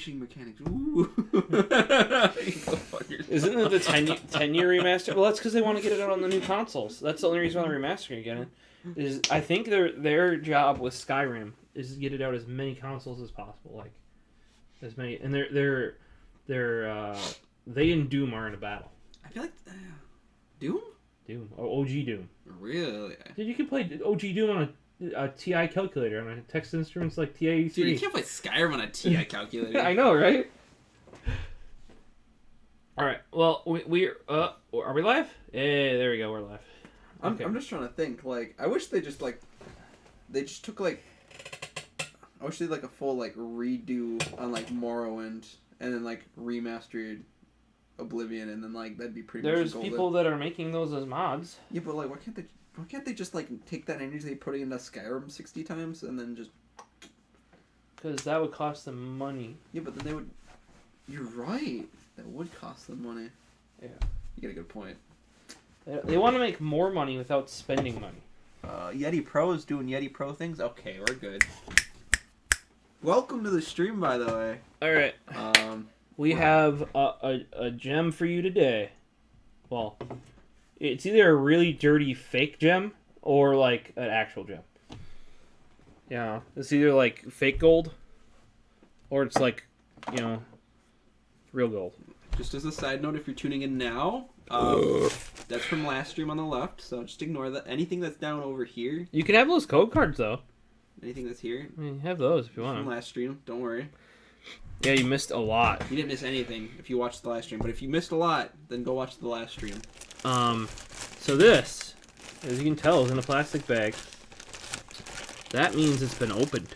Mechanics. Ooh. Isn't it the 10-year remaster? Well, that's because they want to get it out on the new consoles. That's the only reason why they're remastering again. Is I think their job with Skyrim is to get it out as many consoles as possible, like as many. And they and Doom are in a battle. I feel like Doom. OG Doom. Really? Dude, you can play OG Doom on a TI calculator on a Texas Instruments like TI-83. Dude, you can't play Skyrim on a TI calculator. I know, right? All right. Well, we're are we live? Hey, there we go. We're live. Okay. I'm just trying to think. Like, I wish they just took like. I wish they did like a full like redo on like Morrowind and then like remastered Oblivion and then like that'd be pretty. There's much people that are making those as mods. Yeah, but like, why can't they just like take that energy they put into Skyrim 60 times and then just? Because that would cost them money. Yeah, but then they would. You're right. That would cost them money. Yeah. You got a good point. They want to make more money without spending money. Yeti Pro is doing Yeti Pro things. Okay, we're good. Welcome to the stream, by the way. All right. We have a gem for you today. Well, it's either a really dirty fake gem or like an actual gem. Yeah, it's either like fake gold or it's like, real gold. Just as a side note, if you're tuning in now, that's from last stream on the left, so just ignore that. Anything that's down over here. You can have those code cards though. Anything that's here. I mean, have those if you want. From last stream, don't worry. Yeah, you missed a lot. You didn't miss anything if you watched the last stream, but if you missed a lot, then go watch the last stream. So this, as you can tell, is in a plastic bag. That means it's been opened,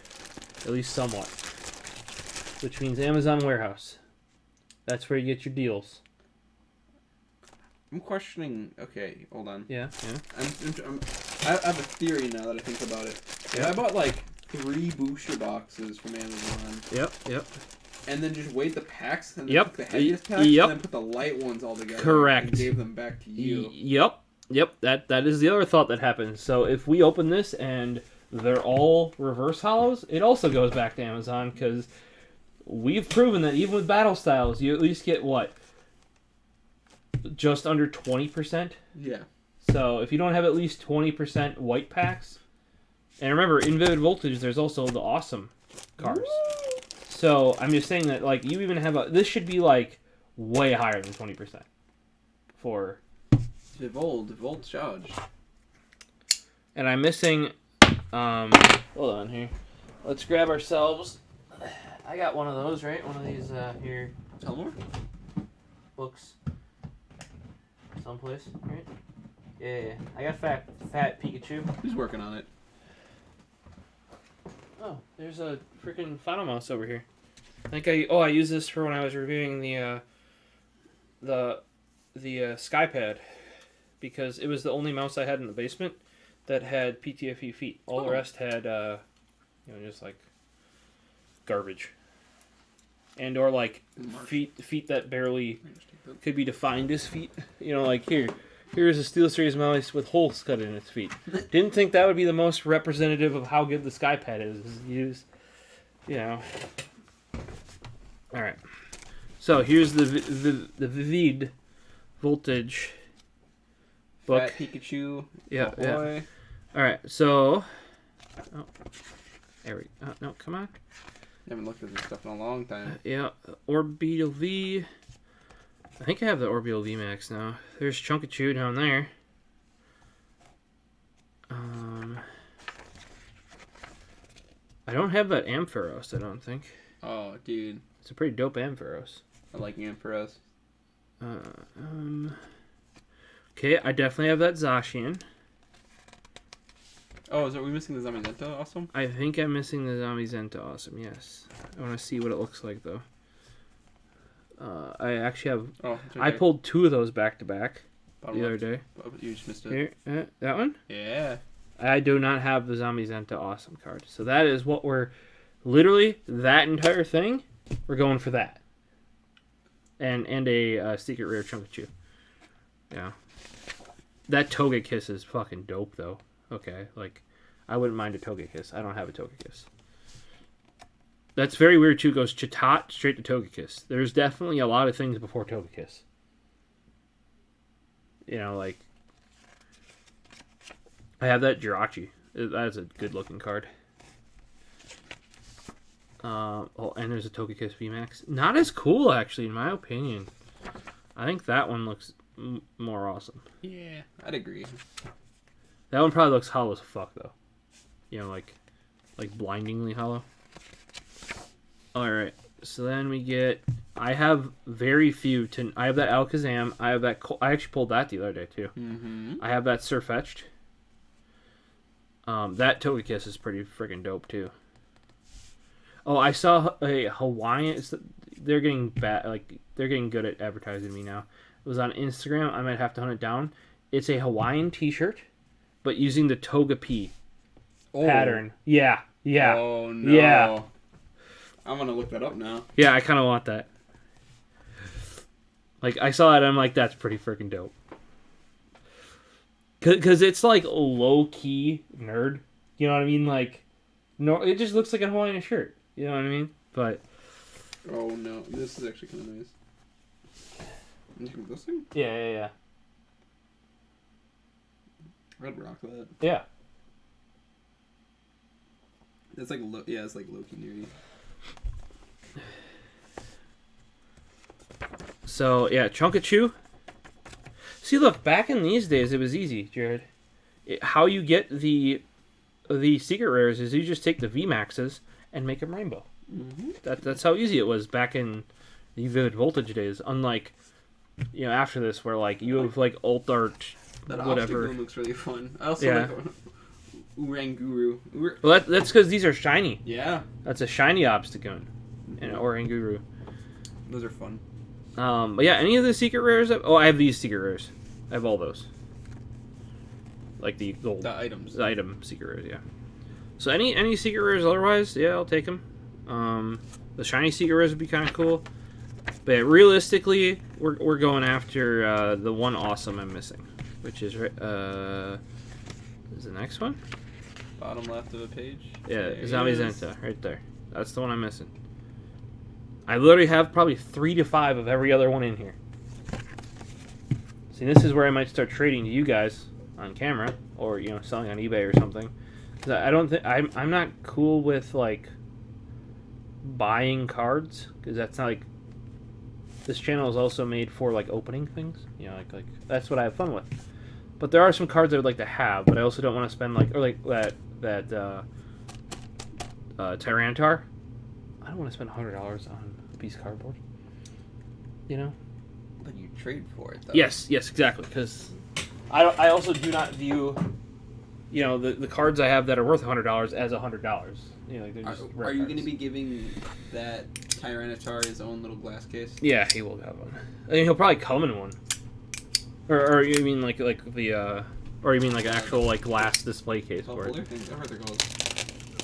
at least somewhat. Which means Amazon warehouse. That's where you get your deals. I'm questioning. Okay, hold on. Yeah. I have a theory now that I think about it. Yeah. I bought like 3 booster boxes from Amazon. Yep. And then just weighed the packs and then Yep. took the heaviest packs and then put the light ones all together. Correct. And gave them back to you. Yep. That is the other thought that happens. So if we open this and they're all reverse hollows, it also goes back to Amazon because we've proven that even with battle styles, you at least get what? Just under 20%? Yeah. So if you don't have at least 20% white packs, and remember, in Vivid Voltage, there's also the awesome cars. Woo! So I'm just saying that, like, you even have this should be, like, way higher than 20% for... Volt charge. And I'm missing, hold on here. Let's grab ourselves, I got one of those, right? One of these, here. Tell more? Books. Someplace, right? Yeah. I got fat Pikachu. Who's working on it? Oh, there's a freaking Final Mouse over here. I think I used this for when I was reviewing the SkyPad because it was the only mouse I had in the basement that had PTFE feet. All the rest had just like garbage. And or like feet that barely could be defined as feet. Like here's a SteelSeries mouse with holes cut in its feet. Didn't think that would be the most representative of how good the SkyPad is. All right. So here's the Vivid Voltage book. Fat Pikachu. Yeah. All right. So. Oh, there we go. No, come on. I haven't looked at this stuff in a long time. Orbital V. I think I have the Orbital V Max now. There's Chunkachu down there. I don't have that Ampharos, I don't think. Oh, dude. It's a pretty dope Ampharos. I like Ampharos. Okay, I definitely have that Zacian. Oh, are we missing the Zamazenta Awesome? I think I'm missing the Zamazenta Awesome, yes. I want to see what it looks like, though. I actually have... Oh, okay. I pulled 2 of those back-to-back the other day. You just missed it. Here, that one? Yeah. I do not have the Zamazenta Awesome card. So that is what we're... Literally, that entire thing, we're going for that. And a Secret Rare Chunkachu. Yeah. That Togekiss is fucking dope, though. Okay, like, I wouldn't mind a Togekiss. I don't have a Togekiss. That's very weird too. It goes Chatot straight to Togekiss. There's definitely a lot of things before Togekiss. You know, like I have that Jirachi. That's a good looking card. Oh, and there's a Togekiss VMAX. Not as cool, actually, in my opinion. I think that one looks more awesome. Yeah, I'd agree. That one probably looks hollow as fuck, though. You know, like blindingly hollow. Alright, so then we get... I have very few... I have that Alakazam. I have that... I actually pulled that the other day, too. Mm-hmm. I have that Sirfetch'd. That Togekiss is pretty freaking dope, too. Oh, I saw a Hawaiian... They're getting bad... Like, they're getting good at advertising me now. It was on Instagram. I might have to hunt it down. It's a Hawaiian t-shirt, but using the Togepi pattern. Yeah. Oh, no. Yeah. I'm going to look that up now. Yeah, I kind of want that. Like, I saw that and I'm like, that's pretty freaking dope. Because it's, like, low-key nerd. You know what I mean? Like, no, it just looks like a Hawaiian shirt. You know what I mean? But... Oh, no. This is actually kind of nice. You think this thing? Yeah. I'd rock that. Yeah. It's like, it's like low-key nerdy. So, yeah, Chunkachu. See, look, back in these days, it was easy, Jared. How you get the secret rares is you just take the VMAXs and make them rainbow. Mm-hmm. That's how easy it was back in the Vivid Voltage days. Unlike, you know, after this, where, like, you have, like, Alt Art, that whatever. That looks really fun. I also like Oranguru. Well, that's because these are shiny. Yeah. That's a shiny Obstagoon and Oranguru. Those are fun. But yeah, any of the secret rares... I have these secret rares. I have all those. Like the items. The item secret rares, yeah. So any secret rares otherwise, yeah, I'll take them. The shiny secret rares would be kind of cool. But realistically, we're going after the one awesome I'm missing. Which is... is the next one? Bottom left of the page. Yeah, Zamazenta, right there. That's the one I'm missing. I literally have probably 3 to 5 of every other one in here. See, this is where I might start trading to you guys on camera, or you know, selling on eBay or something. Cause I don't think I'm not cool with like buying cards, because that's not like this channel is also made for like opening things. You know, like that's what I have fun with. But there are some cards I would like to have, but I also don't want to spend like that Tyranitar. I don't want to spend $100 on a piece of cardboard. You know? But you trade for it, though. Yes, exactly. Because I also do not view, you know, the cards I have that are worth $100 as $100. You know, like they're just are you going to be giving that Tyranitar his own little glass case? Yeah, he will have one. I mean, he'll probably come in one. Or you mean like the or you mean like an actual like glass display case for it? I've heard they're called.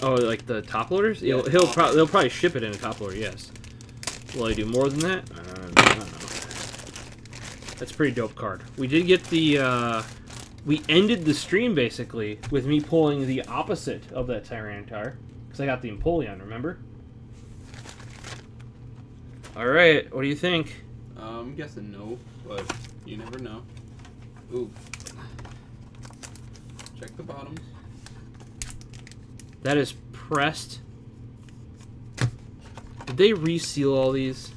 Oh, like the top loaders? Yeah, they'll probably ship it in a top loader. Yes. Will I do more than that? I don't know. That's a pretty dope card. We did get the. We ended the stream basically with me pulling the opposite of that Tyranitar because I got the Empoleon. Remember? All right. What do you think? I'm guessing no, but you never know. Ooh. Check the bottoms. That is pressed. Did they reseal all these?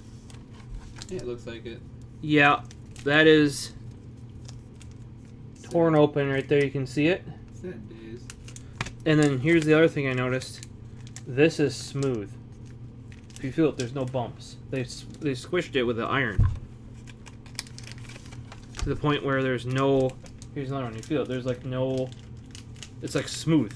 Yeah, it looks like it. Yeah, that is torn open right there. You can see it. Sad days. And then here's the other thing I noticed. This is smooth. If you feel it, there's no bumps. They squished it with the iron. To the point where there's no... Here's another one. You feel it. There's like no... It's like smooth.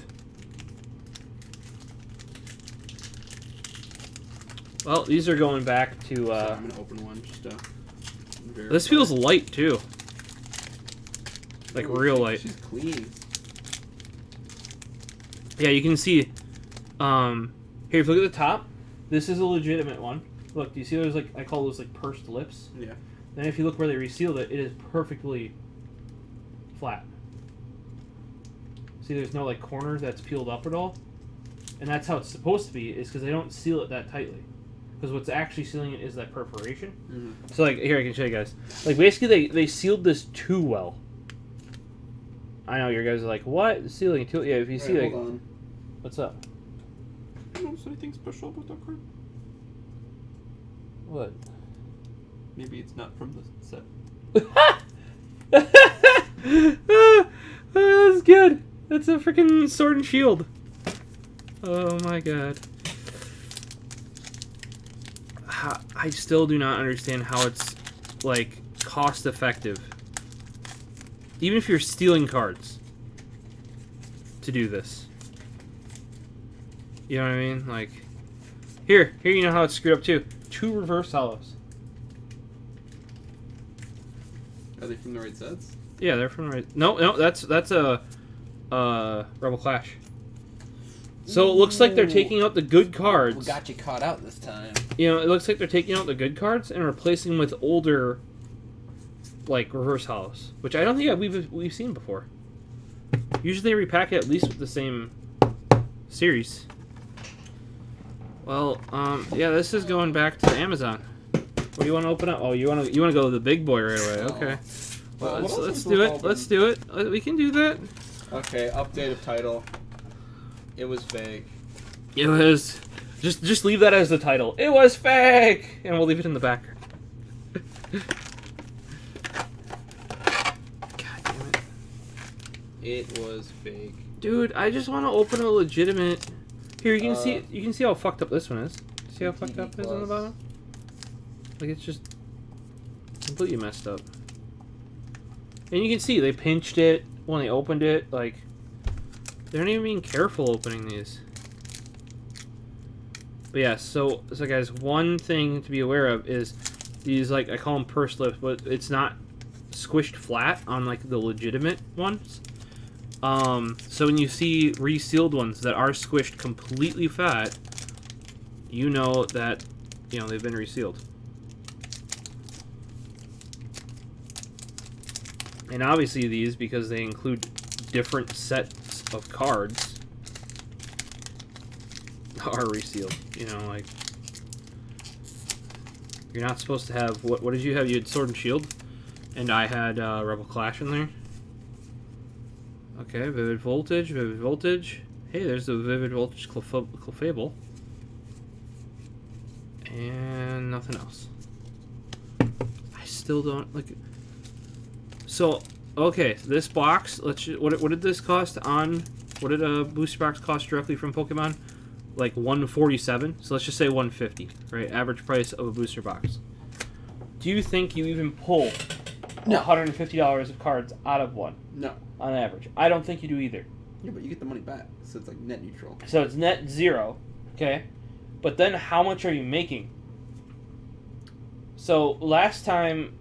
Well, these are going back to... I'm going to open one just to verify. This feels light, too. Like, real light. She's clean. Yeah, you can see... here, if you look at the top, this is a legitimate one. Look, do you see there's like... I call those like pursed lips? Yeah. Then if you look where they resealed it, it is perfectly flat. See, there's no like corner that's peeled up at all. and that's how it's supposed to be, is because they don't seal it that tightly. Because what's actually sealing it is that perforation. Mm-hmm. So, like, here, I can show you guys. Like, basically, they sealed this too well. I know, your guys are like, what? Sealing it too? Yeah, if you see, like... Hold on. What's up? You notice anything special about that card? What? Maybe it's not from the set. That's good. That's a freaking sword and shield. Oh my god. I still do not understand how it's, like, cost effective. Even if you're stealing cards to do this. You know what I mean? Like, here you know how it's screwed up too. 2 reverse hollows. Are they from the right sets? Yeah, they're from right. No, that's a Rebel Clash. So it looks like they're taking out the good cards. We got you caught out this time. You know, it looks like they're taking out the good cards and replacing them with older, like, reverse hollows, which I don't think we've seen before. Usually they repack it at least with the same series. Well, yeah, this is going back to Amazon. What do you want to open up? Oh, you want to go to the big boy right away? Okay. Well, let's do it. Let's do it. We can do that. Okay, update of title. It was fake. It was. Just leave that as the title. It was fake, and we'll leave it in the background. God damn it. It was fake. Dude, I just want to open a legitimate. Here, you can see. You can see how fucked up this one is. See how fucked up it is on the bottom? Like, it's just completely messed up. And you can see they pinched it when they opened it. Like, they're not even being careful opening these. But yeah, so guys, one thing to be aware of is these, like, I call them purse lips, but it's not squished flat on, like, the legitimate ones. So when you see resealed ones that are squished completely flat, you know that, you know, they've been resealed. And obviously these, because they include different sets of cards, are resealed. You know, like, you're not supposed to have, what did you have? You had Sword and Shield, and I had Rebel Clash in there. Okay, Vivid Voltage, Vivid Voltage. Hey, there's the Vivid Voltage Clefable. And nothing else. I still don't, like... So, okay, this box, what did this cost on... What did a booster box cost directly from Pokemon? Like $147. So let's just say $150, right? Average price of a booster box. Do you think you even pull $150 of cards out of one? No. On average. I don't think you do either. Yeah, but you get the money back, so it's like net neutral. So it's net zero, okay? But then how much are you making? So last time,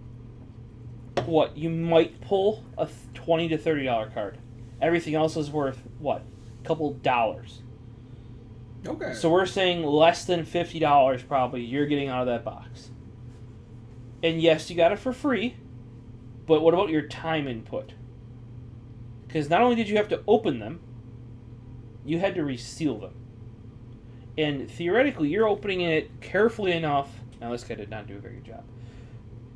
what, you might pull a $20 to $30 card. Everything else is worth, what, a couple dollars. Okay. So we're saying less than $50 probably you're getting out of that box. And yes, you got it for free, but what about your time input? Because not only did you have to open them, you had to reseal them. And theoretically, you're opening it carefully enough. Now, this guy did not do a very good job.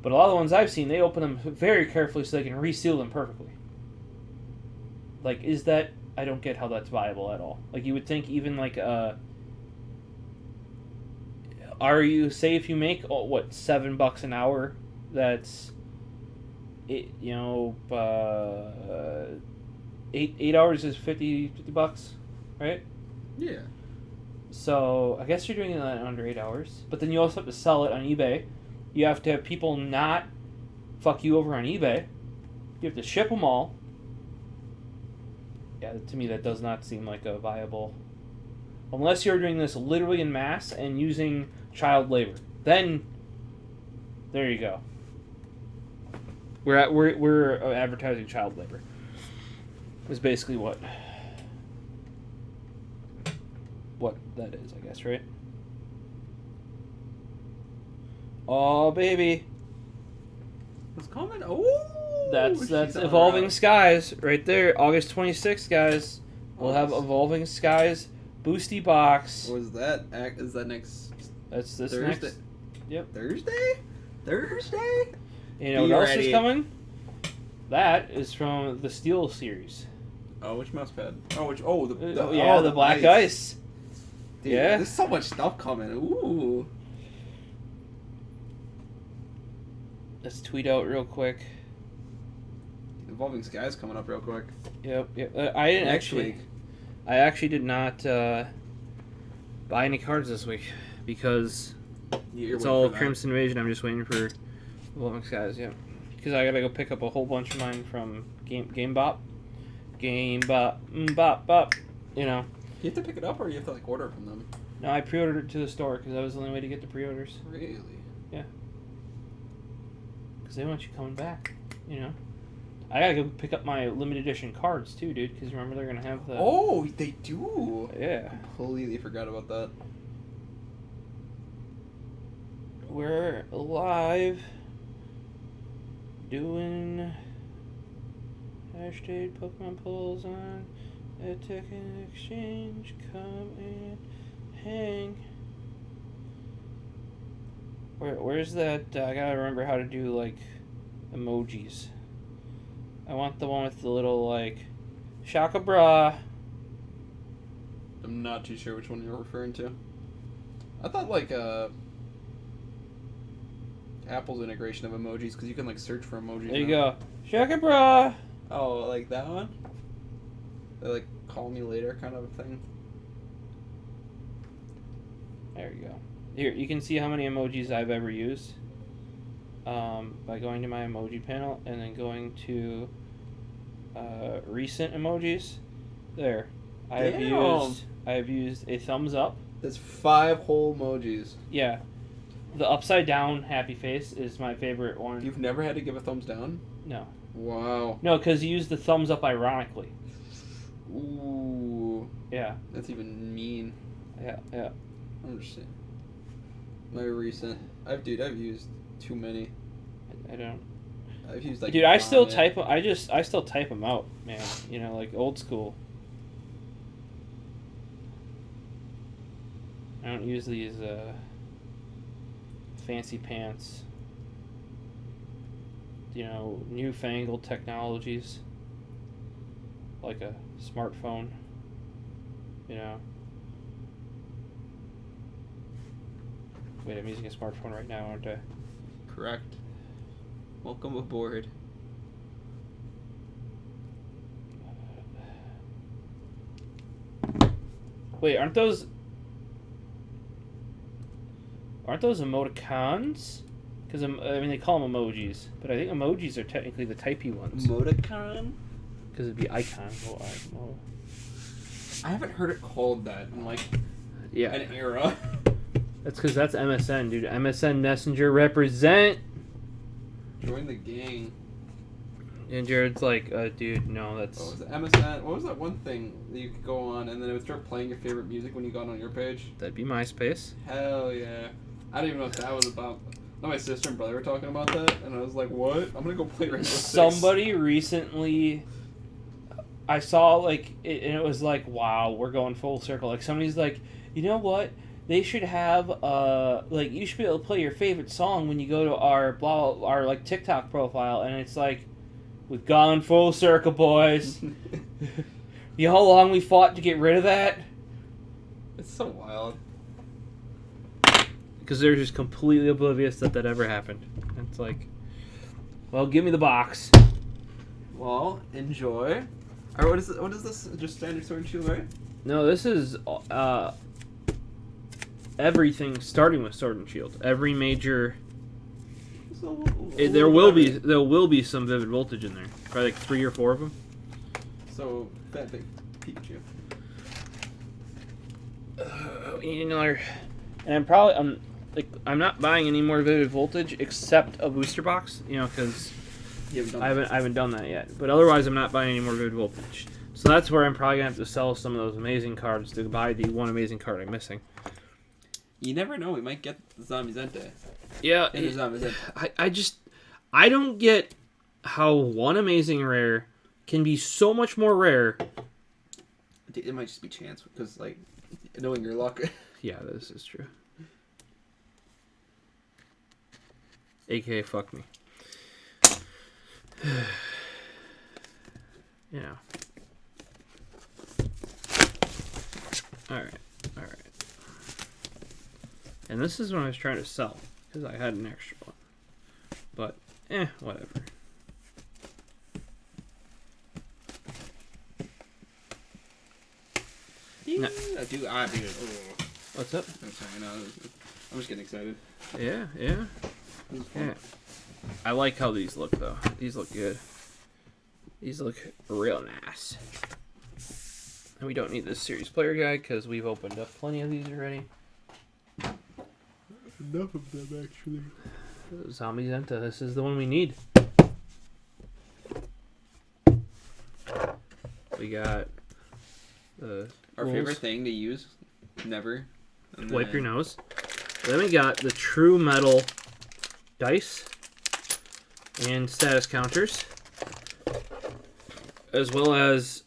But a lot of the ones I've seen, they open them very carefully so they can reseal them perfectly. Like, is that... I don't get how that's viable at all. Like, you would think even, like, are you... Say if you make, $7 an hour, that's... you know, 8 hours is $50, right? Yeah. So, I guess you're doing it in under 8 hours. But then you also have to sell it on eBay. You have to have people not fuck you over on eBay. You have to ship them all. Yeah, to me that does not seem like a viable... Unless you're doing this literally in mass and using child labor. Then, there you go. We're advertising child labor. Is basically what that is, I guess, right? Oh, baby. What's coming? Oh, that's Evolving Skies right there. August 26th, guys. We'll have Evolving Skies Boosty box. What is that? Is that next That's this Thursday? next. Yep. Thursday? Thursday? You know Be what else ready. is coming? That is from the Steel series. Oh, which mouse pad? Oh, the the black ice. Dude, Yeah. There's so much stuff coming. Ooh. Let's tweet out real quick. Evolving Skies coming up real quick. Yep. I didn't Next actually. week. I actually did not buy any cards this week because You're it's waiting all for that. Crimson Invasion. I'm just waiting for Evolving Skies. Yeah. Because I gotta go pick up a whole bunch of mine from Game Bop. Bop. You know. You have to pick it up, or you have to like order it from them. No, I pre-ordered it to the store because that was the only way to get the pre-orders. Really? Because they want you coming back. You know. I gotta go pick up my limited edition cards too, dude. Because remember they're gonna have the. Oh, they do. Yeah. Completely forgot about that. We're live. Doing hashtag Pokemon polls on Attack and Exchange. Come and hang. Where's that? I gotta remember how to do like emojis. I want the one with the little like Shaka Bra. I'm not too sure which one you're referring to. I thought like Apple's integration of emojis, because you can like search for emojis. There you now. go. Shaka Bra. Oh, like that one? They like call me later kind of a thing. There you go. Here, you can see how many emojis I've ever used by going to my emoji panel and then going to recent emojis. There, I have used a thumbs up. That's 5 whole emojis. Yeah, the upside down happy face is my favorite one. You've never had to give a thumbs down? No, Wow. no, because you use the thumbs up ironically. Ooh. Yeah, That's even mean. yeah. I'm just saying. My recent. I've used too many. I don't. I've used like. Dude, I still vomit. type. I still type them out, man. You know, like old school. I don't use these fancy pants. You know, newfangled technologies. Like a smartphone. You know. Wait, I'm using a smartphone right now, aren't I? Correct. Welcome aboard. Wait, aren't those emoticons? Because I mean, they call them emojis, but I think emojis are technically the typey ones. Emoticon? Because it'd be icon. I haven't heard it called that in like Yeah, an era. that's because that's MSN, dude. MSN Messenger represent. Join the gang. And Jared's like, dude, no, that's. What was it? MSN? What was that one thing that you could go on and then it would start playing your favorite music when you got on your page? That'd be MySpace. Hell yeah. I didn't even know what that was about. No, my sister and brother were talking about that, and I was like, what? I'm gonna go play Rainbow Six. Somebody recently, I saw like, and it was like, wow, we're going full circle. Like somebody's like, you know what? They should have like you should be able to play your favorite song when you go to our like TikTok profile, and it's like, we've gone full circle, boys. You know how long we fought to get rid of that? It's so wild. Because they're just completely oblivious that ever happened. And it's like, well, give me the box. Well, enjoy. Alright, what is this? Just standard Sword and Shield, right? No, this is everything starting with Sword and Shield. Every major. So, There will be some Vivid Voltage in there. Probably like 3 or 4 of them. So, that big Pikachu. You know, and I'm not buying any more Vivid Voltage except a booster box. You know, because I haven't done that yet. But otherwise, I'm not buying any more Vivid Voltage. So that's where I'm probably gonna have to sell some of those amazing cards to buy the one amazing card I'm missing. You never know, we might get the Zombie Zente. Yeah, I don't get how one amazing rare can be so much more rare. It might just be chance, because, like, Knowing your luck. Yeah, this is true. AKA fuck me. Yeah. Alright. And this is what I was trying to sell, because I had an extra one. But, whatever. Yeah, No. dude. Oh. What's up? I'm sorry, no, I'm just getting excited. Yeah. This is fun. Yeah. I like how these look, though. These look good. These look real nice. And we don't need this series player guide because we've opened up plenty of these already. Enough of them, actually. Zombie Zenta, this is the one we need. We got the Our wolves. favorite thing to use, never. And Wipe your then- nose. Then we got the true metal dice and status counters, as well as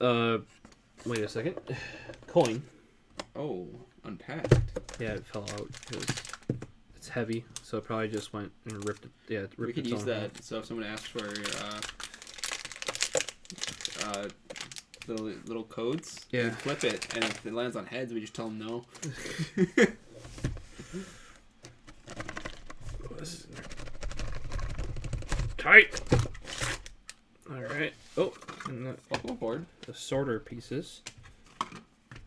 wait a second, coin. Oh, unpacked. Yeah, it fell out because it's heavy, so it probably just went and ripped it. Yeah, it ripped We could its use own that. hand. So if someone asks for the little codes, Yeah. we flip it, and if it lands on heads, we just tell them no. Oh, this is tight. All right. Oh, and Welcome aboard. the sorter pieces.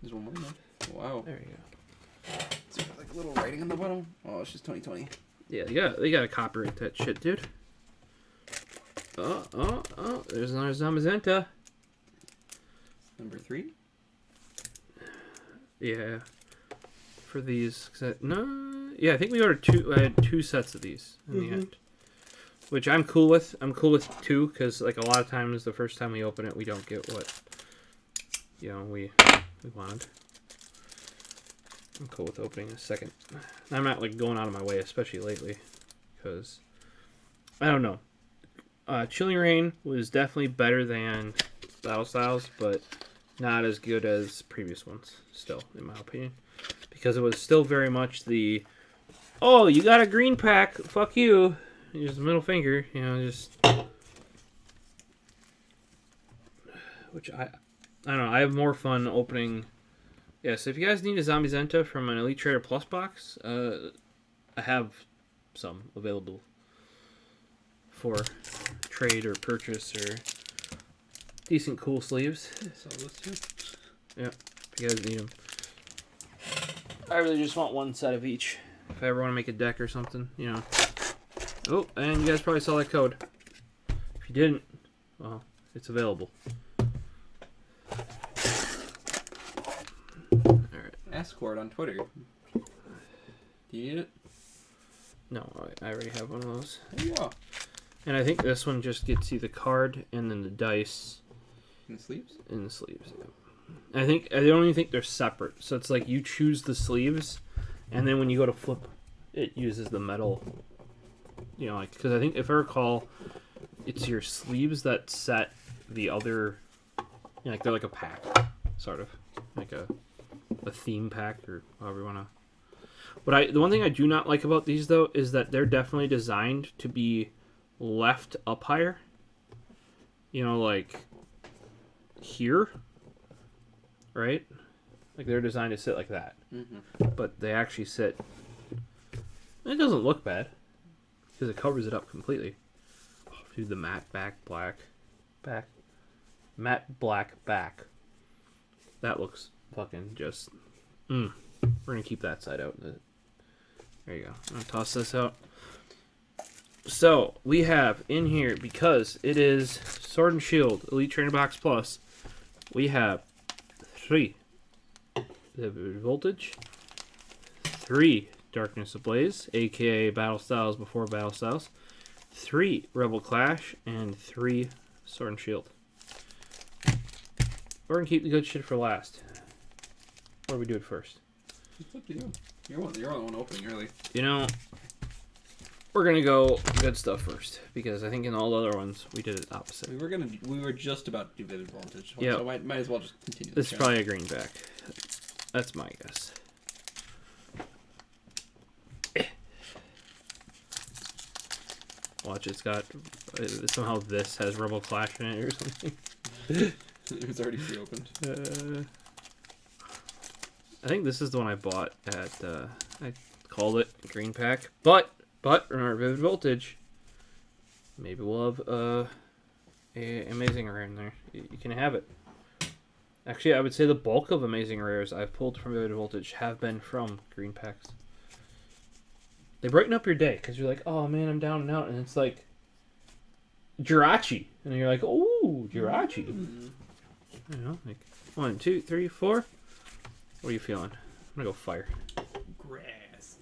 There's one more. No? Wow. There you go. It's got, like little writing on the bottom. Oh, it's just 2020. Yeah, they gotta copyright that shit, dude. Oh, there's another Zamazenta. Number 3. Yeah. For these, yeah, I think we ordered two. I had 2 sets of these in the end, which I'm cool with. I'm cool with 2 because, like, a lot of times the first time we open it, we don't get what we wanted. I'm cool with opening a second. I'm not like going out of my way, especially lately, because I don't know. Chilling Reign was definitely better than Battle Styles, but not as good as previous ones. Still, in my opinion, because it was still very much the, oh, you got a green pack, fuck you, just middle finger, just which I don't know. I have more fun opening. Yeah, so if you guys need a Zombie Zenta from an Elite Trader Plus box, I have some available for trade or purchase or decent cool sleeves. So let's do. Yeah, if you guys need them. I really just want one set of each. If I ever want to make a deck or something, Oh, and you guys probably saw that code. If you didn't, well, it's available. Escort on Twitter. Do you need it? No, I already have one of those. There you go. And I think this one just gets you the card and then the dice In the sleeves? in the sleeves. Yeah. I don't even think they're separate. So it's like you choose the sleeves, and then when you go to flip, it uses the metal. Because I think if I recall, it's your sleeves that set the other. Like they're like a pack, sort of like a theme pack or however you want to. But the one thing I do not like about these though is that they're definitely designed to be left up higher. Like here, right? Like they're designed to sit like that, but they actually sit. It doesn't look bad because it covers it up completely. Oh, dude, the matte black back. That looks fucking just. We're gonna keep that side out. There you go. I'm gonna toss this out. So we have in here, because it is Sword and Shield Elite Trainer Box Plus, we have 3 Voltage, 3 Darkness Ablaze, aka Battle Styles before Battle Styles, 3 Rebel Clash, and 3 Sword and Shield. We're gonna keep the good shit for last. Or do we do it first? It's up to you. You're the one opening early. We're gonna go good stuff first, because I think in all the other ones we did it opposite. We were just about to do Vivid Voltage. Yeah. So might as well just continue. This is probably a greenback. That's my guess. Watch, it's got somehow this has Rebel Clash in it or something. It was already pre-opened. I think this is the one I bought at. I called it Green Pack, but remember Vivid Voltage. Maybe we'll have a Amazing Rare in there. You can have it. Actually, I would say the bulk of Amazing Rares I've pulled from Vivid Voltage have been from Green Packs. They brighten up your day because you're like, oh man, I'm down and out, and it's like Jirachi, and you're like, oh, Jirachi. You know, like 1, 2, 3, 4. What are you feeling? I'm gonna go fire. Grass.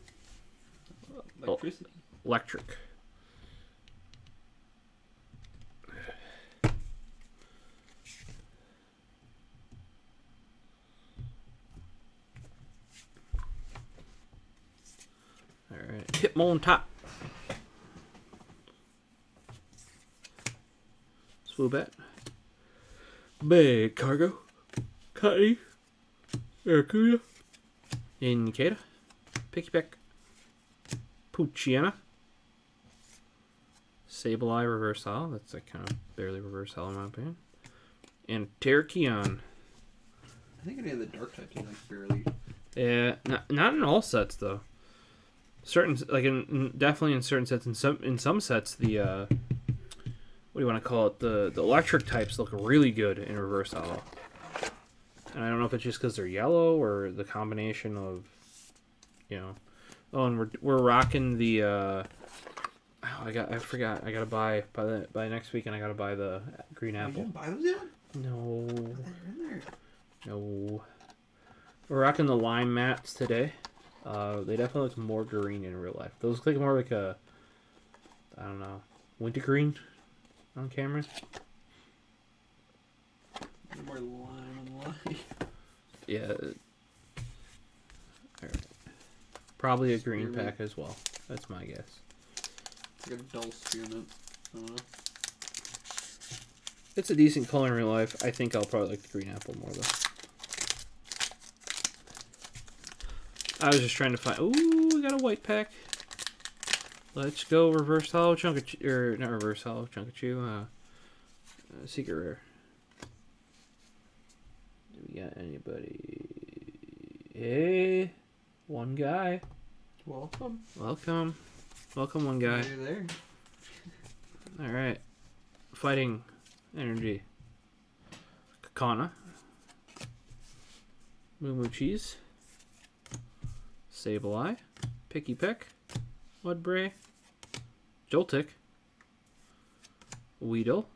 Electricity. Electric. Alright, Hitmon top. Swoobat. Big Cargo. Cutty. Aracuda. Incada. Picky-Peck. Poochyena. Sableye Reverse Hollow. That's like kind of barely Reverse Hollow in my opinion. And Terrakion. I think any of the dark types are like barely. Yeah, not in all sets though. Certain like definitely in certain sets. In some sets the what do you want to call it? The electric types look really good in Reverse Hollow. And I don't know if it's just because they're yellow or the combination of, you know. Oh, and we're rocking the. I forgot. I gotta buy by next weekend. I gotta buy the green apple. You didn't buy those yet? No. They're in there. No. We're rocking the lime mats today. They definitely look more green in real life. Those look like more like a, I don't know, wintergreen on camera. More lime and lime. Yeah. Alright. Probably a green Spearmint. pack as well. That's my guess. It's like a dull spearmint. I don't know. It's a decent color in real life. I think I'll probably like the green apple more though. I was just trying to find. Ooh, we got a white pack. Let's go Reverse Hollow Chunkachu, or not Reverse Hollow Chunkachu. Secret Rare. Do we got anybody? Hey, one guy. Welcome. Welcome, one guy. You're there. All right, Fighting Energy. Kakana. Moo Cheese. Sableye. Picky-Peck. Mudbray. Joltik. Weedle.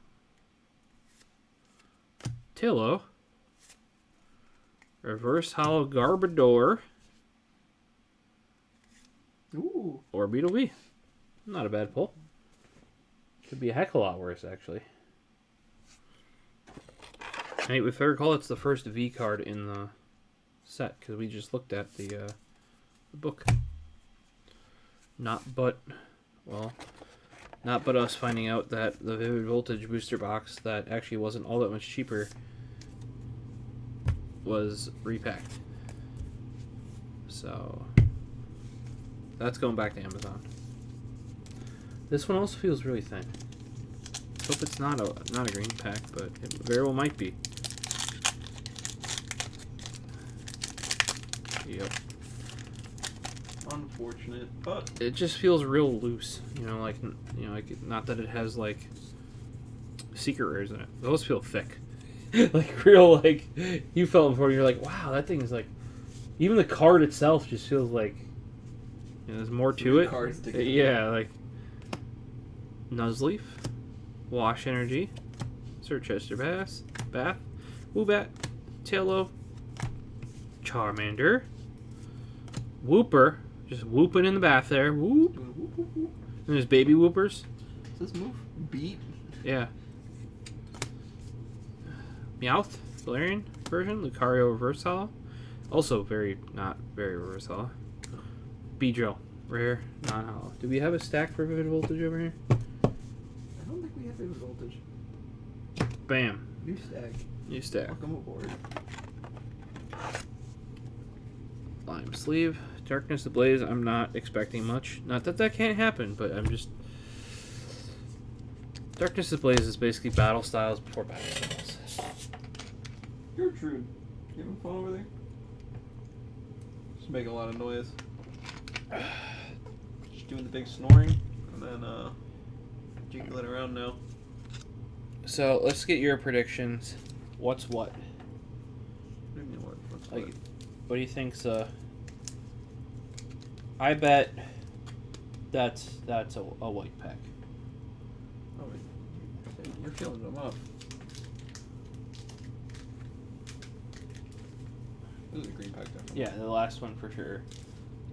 Tillo. Reverse Hollow Garbodor. Ooh. Or Beetlebee. Not a bad pull. Could be a heck of a lot worse, actually. Hey, if I recall, it's the first V card in the set, because we just looked at the book. Not but us finding out that the Vivid Voltage booster box that actually wasn't all that much cheaper was repacked. So that's going back to Amazon. This one also feels really thin. Hope it's not a green pack, but it very well might be. Yep. Unfortunate, but It just feels real loose, like not that it has like secret rares in it. Those feel thick, like real like you felt before. You're like, wow, that thing is like, even the card itself just feels like there's more to 3 it. cards together. Yeah, like Nuzleaf, Wash Energy, Sir Chester Bath, Woobat, Taillow, Charmander, Wooper. Just whooping in the bath there. Whoop. And there's baby whoopers. Does this move? Beat? Yeah. Meowth, Galarian version. Lucario Reverse Hollow. Also not very Reverse Hollow. Beedrill. Rare, non-hollow. Do we have a stack for Vivid Voltage over here? I don't think we have Vivid Voltage. Bam. New stack. New stack. Welcome aboard. Lime sleeve. Darkness Ablaze, I'm not expecting much. Not that that can't happen, but I'm just... Darkness Ablaze is basically battle styles before battle styles. Gertrude, you having fun over there? Just making a lot of noise. Just doing the big snoring, and then jiggling around now. So, let's get your predictions. What's what? What do you mean, what's Like, what? what do you think's I bet that's a white pack. Oh, wait. You're feeling them up. This is a green pack, definitely. Yeah, the last one for sure.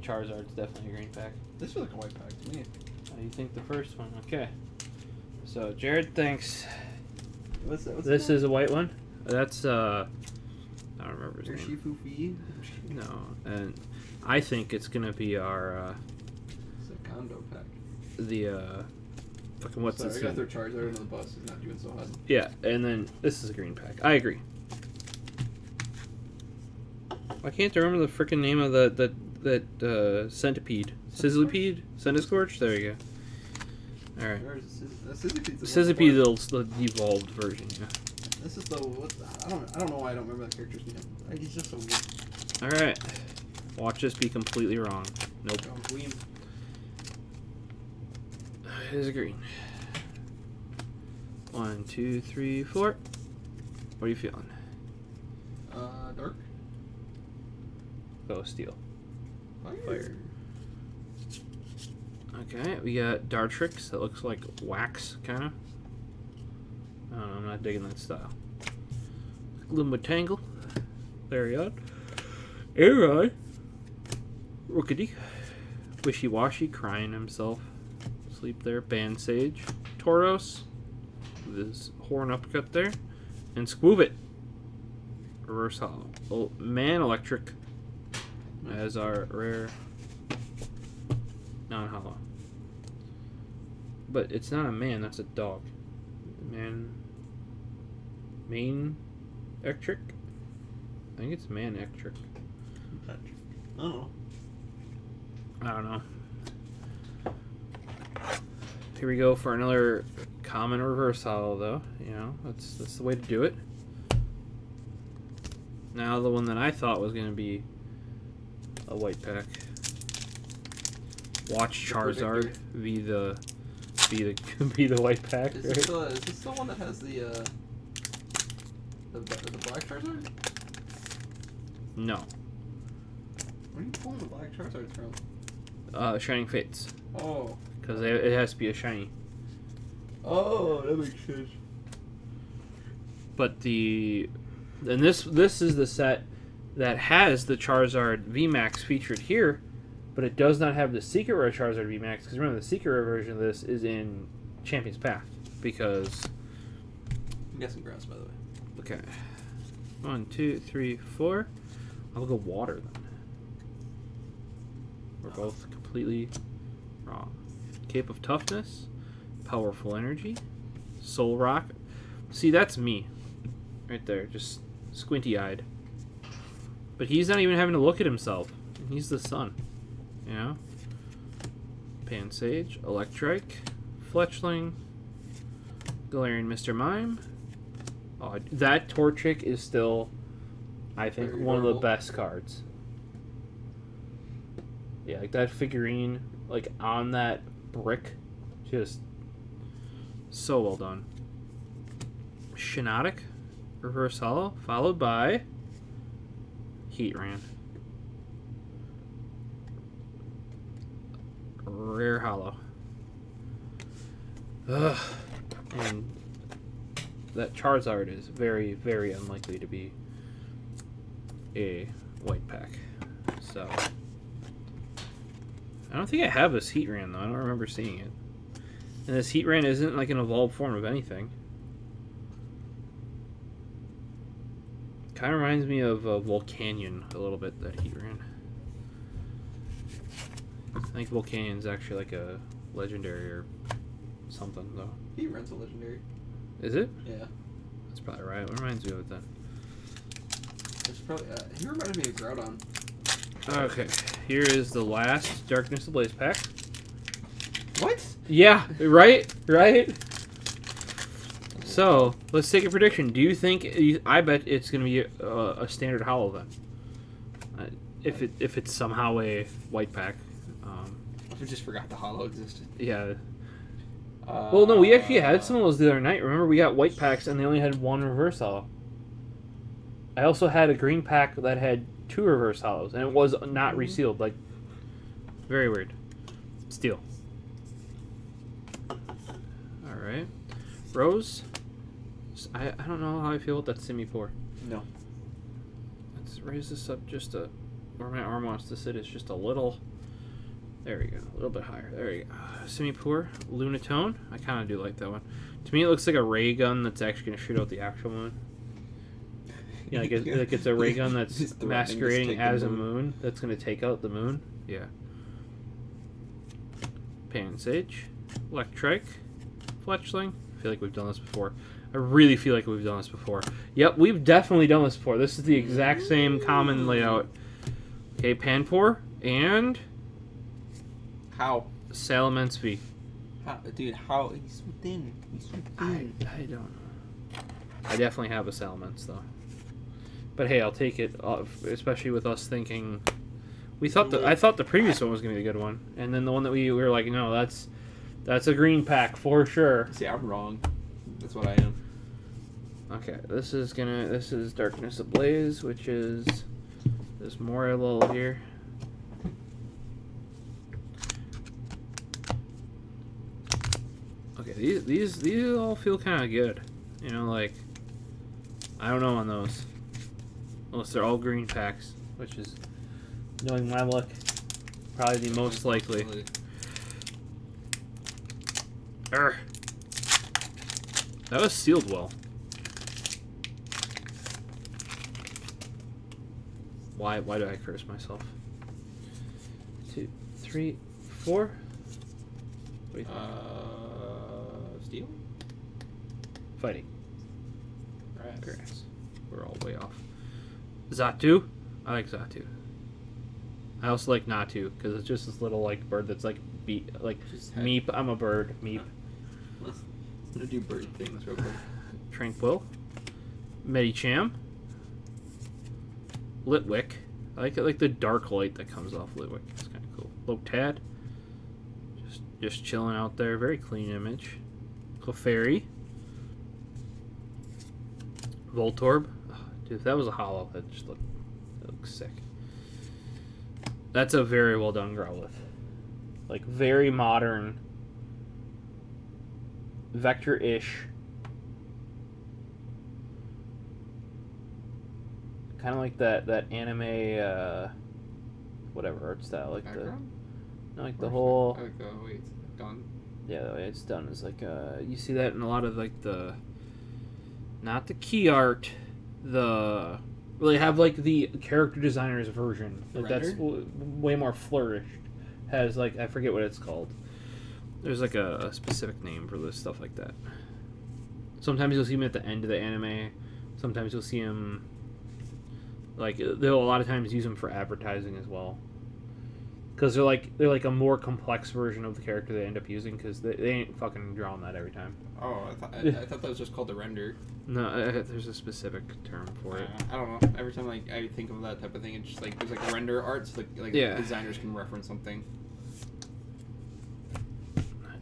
Charizard's definitely a green pack. This feels like a white pack to me. You think the first one? Okay. So Jared thinks What's this is a white one. That's I don't remember his name. Shifufi? No, and I think it's gonna be our It's a condo pack. fucking what's Sorry, this? I got their Charizard under the bus. He's not doing so hot. Yeah, and then this is a green pack. I agree. I can't remember the freaking name of that centipede. Sizzlipede? Centiscorch? There you go. Alright. Scizipede's the evolved version, yeah. This is the I don't know why I don't remember that character's name. Like, he's just so weird. Alright. Watch us be completely wrong. Nope. It is green. 1, 2, 3, 4. What are you feeling? Dark. Go steel. Fire. Okay, we got Dartrix that looks like wax, kind of. I don't know, I'm not digging that style. Limbatangle. Lariat. Arai. Rookity. Wishy-washy, crying himself. Sleep there. Bansage. Tauros. With his horn uppercut there. And Squoobit. Reverse hollow. Oh, Man Electric. As our rare non-hollow. But it's not a man, that's a dog. Main Electric? I think it's Man Electric. Oh. I don't know. Here we go for another common reverse hollow, though. You know, that's the way to do it. Now the one that I thought was going to be a white pack. Watch Charizard be the white pack. Is Right? this the one that has the black Charizard? No. Where are you pulling the black Charizard from? Shining Fates. Oh. Because it has to be a shiny. Oh, that makes sense. But this is the set that has the Charizard VMAX featured here, but it does not have the Secret Rare Charizard VMAX, because remember, the Secret Rare version of this is in Champion's Path, because... I'm guessing grass, by the way. Okay. 1, 2, 3, 4. I'll go water, then. We're both completely wrong. Cape of Toughness, Powerful Energy, Soul Rock. See, that's me. Right there, just squinty-eyed. But he's not even having to look at himself. He's the sun. You know? Pansage, Electrike, Fletchling, Galarian Mr. Mime. Oh, that Torchic is still, I think, Very one of the adorable. best cards. Yeah, like that figurine, like on that brick, just so well done. Shiinotic, Reverse Hollow, followed by Heatran. Rare Hollow. Ugh. And that Charizard is very, very unlikely to be a white pack. So, I don't think I have this Heatran, though. I don't remember seeing it. And this Heatran isn't like an evolved form of anything. Kind of reminds me of Volcanion a little bit, that Heatran. I think Volcanion's actually like a legendary or something, though. Heatran's a legendary. Is it? Yeah. That's probably right. What reminds me of it then? It's probably. He reminded me of Groudon. Okay, here is the last Darkness Ablaze pack. What? Yeah, right? So, let's take a prediction. Do you think... I bet it's going to be a standard holo then. If it's somehow a white pack. I just forgot the holo existed. Yeah. Well, no, we actually had some of those the other night. Remember, we got white packs and they only had one reverse holo. I also had a green pack that had 2 reverse holos, and it was not resealed. Like, very weird. Steel. Alright. Rose. I don't know how I feel with that semi-pour. No. Let's raise this up just a... Where my arm wants to sit is just a little... There we go. A little bit higher. There we go. Semi-pour. Lunatone. I kind of do like that one. To me, it looks like a ray gun that's actually going to shoot out the actual moon. Yeah, like it's a ray gun that's masquerading as a moon that's going to take out the moon. Yeah. Pan Sage. Electric. Fletchling. I feel like we've done this before. I really feel like we've done this before. Yep, we've definitely done this before. This is the exact same common layout. Okay, Panpour and... How? Salamence. How? Dude, how? He's within. I don't know. I definitely have a Salamence, though. But hey, I'll take it, especially with us thinking... I thought the previous one was going to be a good one. And then the one that we were like, no, that's a green pack for sure. See, I'm wrong. That's what I am. Okay, this is Darkness Ablaze, which is this Morello here. Okay, these all feel kind of good. You know, like, I don't know on those. Unless they're all green packs, which is, knowing my luck, probably the most likely. Urgh. That was sealed well. Why do I curse myself? 2, 3, 4. What do you think? Steel? Fighting. Grass. Grass. We're all way off. Zatu? I like Zatu. I also like Natu, because it's just this little like bird that's like meep. I'm a bird. Meep. I'm gonna do bird things real quick. Tranquil. Medicham. Litwick. I like it, like the dark light that comes off Litwick. It's kind of cool. Lotad. Just chilling out there. Very clean image. Clefairy. Voltorb. Oh, dude, if that was a holo, that looks sick. That's a very well done Growlithe. Like, very modern. Vector-ish. Kind of like that anime, whatever art style. Like Background? the whole... Like, wait, it's done? Yeah, the way it's done is like, you see that in a lot of like the... Not the key art, the... Well, they have like the character designer's version. Like that's way more flourished. Has like, I forget what it's called. There's like a specific name for this stuff like that. Sometimes you'll see him at the end of the anime. Sometimes you'll see him... Like, they'll a lot of times use them for advertising as well. Because they're like a more complex version of the character they end up using, because they ain't fucking drawing that every time. Oh, I thought that was just called the render. No, there's a specific term for it. I don't know. Every time like I think of that type of thing, it's just like there's like render art, so like yeah. Designers can reference something.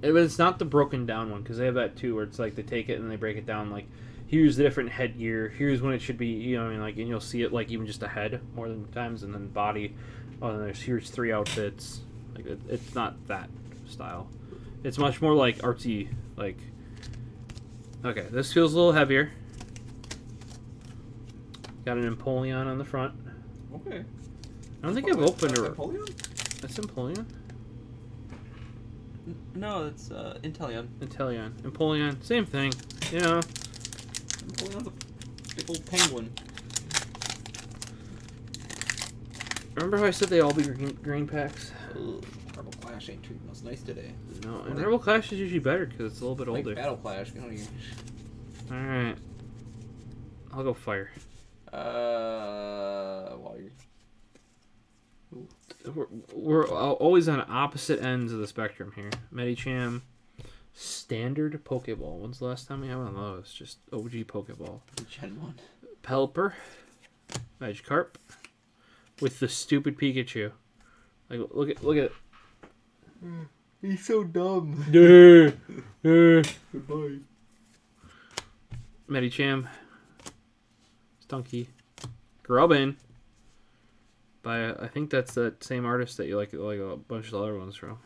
But it's not the broken down one, because they have that too, where it's like they take it and they break it down. Like, here's the different headgear. Here's when it should be. You know, what I mean, like, and you'll see it like even just a head more than times, and then body. Oh, and here's 3 outfits. Like it's not that style. It's much more like artsy. Like, okay, this feels a little heavier. Got an Empoleon on the front. Okay. I don't think I've opened a. Empoleon? That's Empoleon. No, it's Inteleon. Empoleon, same thing. You know. Empoleon's a big old penguin. Remember how I said they all be green packs? Ugh, Rebel Clash ain't treating us nice today. No, and Rebel Clash is usually better because it's a little bit Like older. Battle Clash, get out of here. Alright. I'll go fire. While you're... We're always on opposite ends of the spectrum here. Medicham, standard Pokeball. When's the last time we had one of those? Just OG Pokeball. Gen 1. Pelipper, Magikarp, with the stupid Pikachu. Like, look at it. He's so dumb. Goodbye. Medicham, Stunky, Grubbin. By I think that's the same artist that you like a bunch of the other ones from.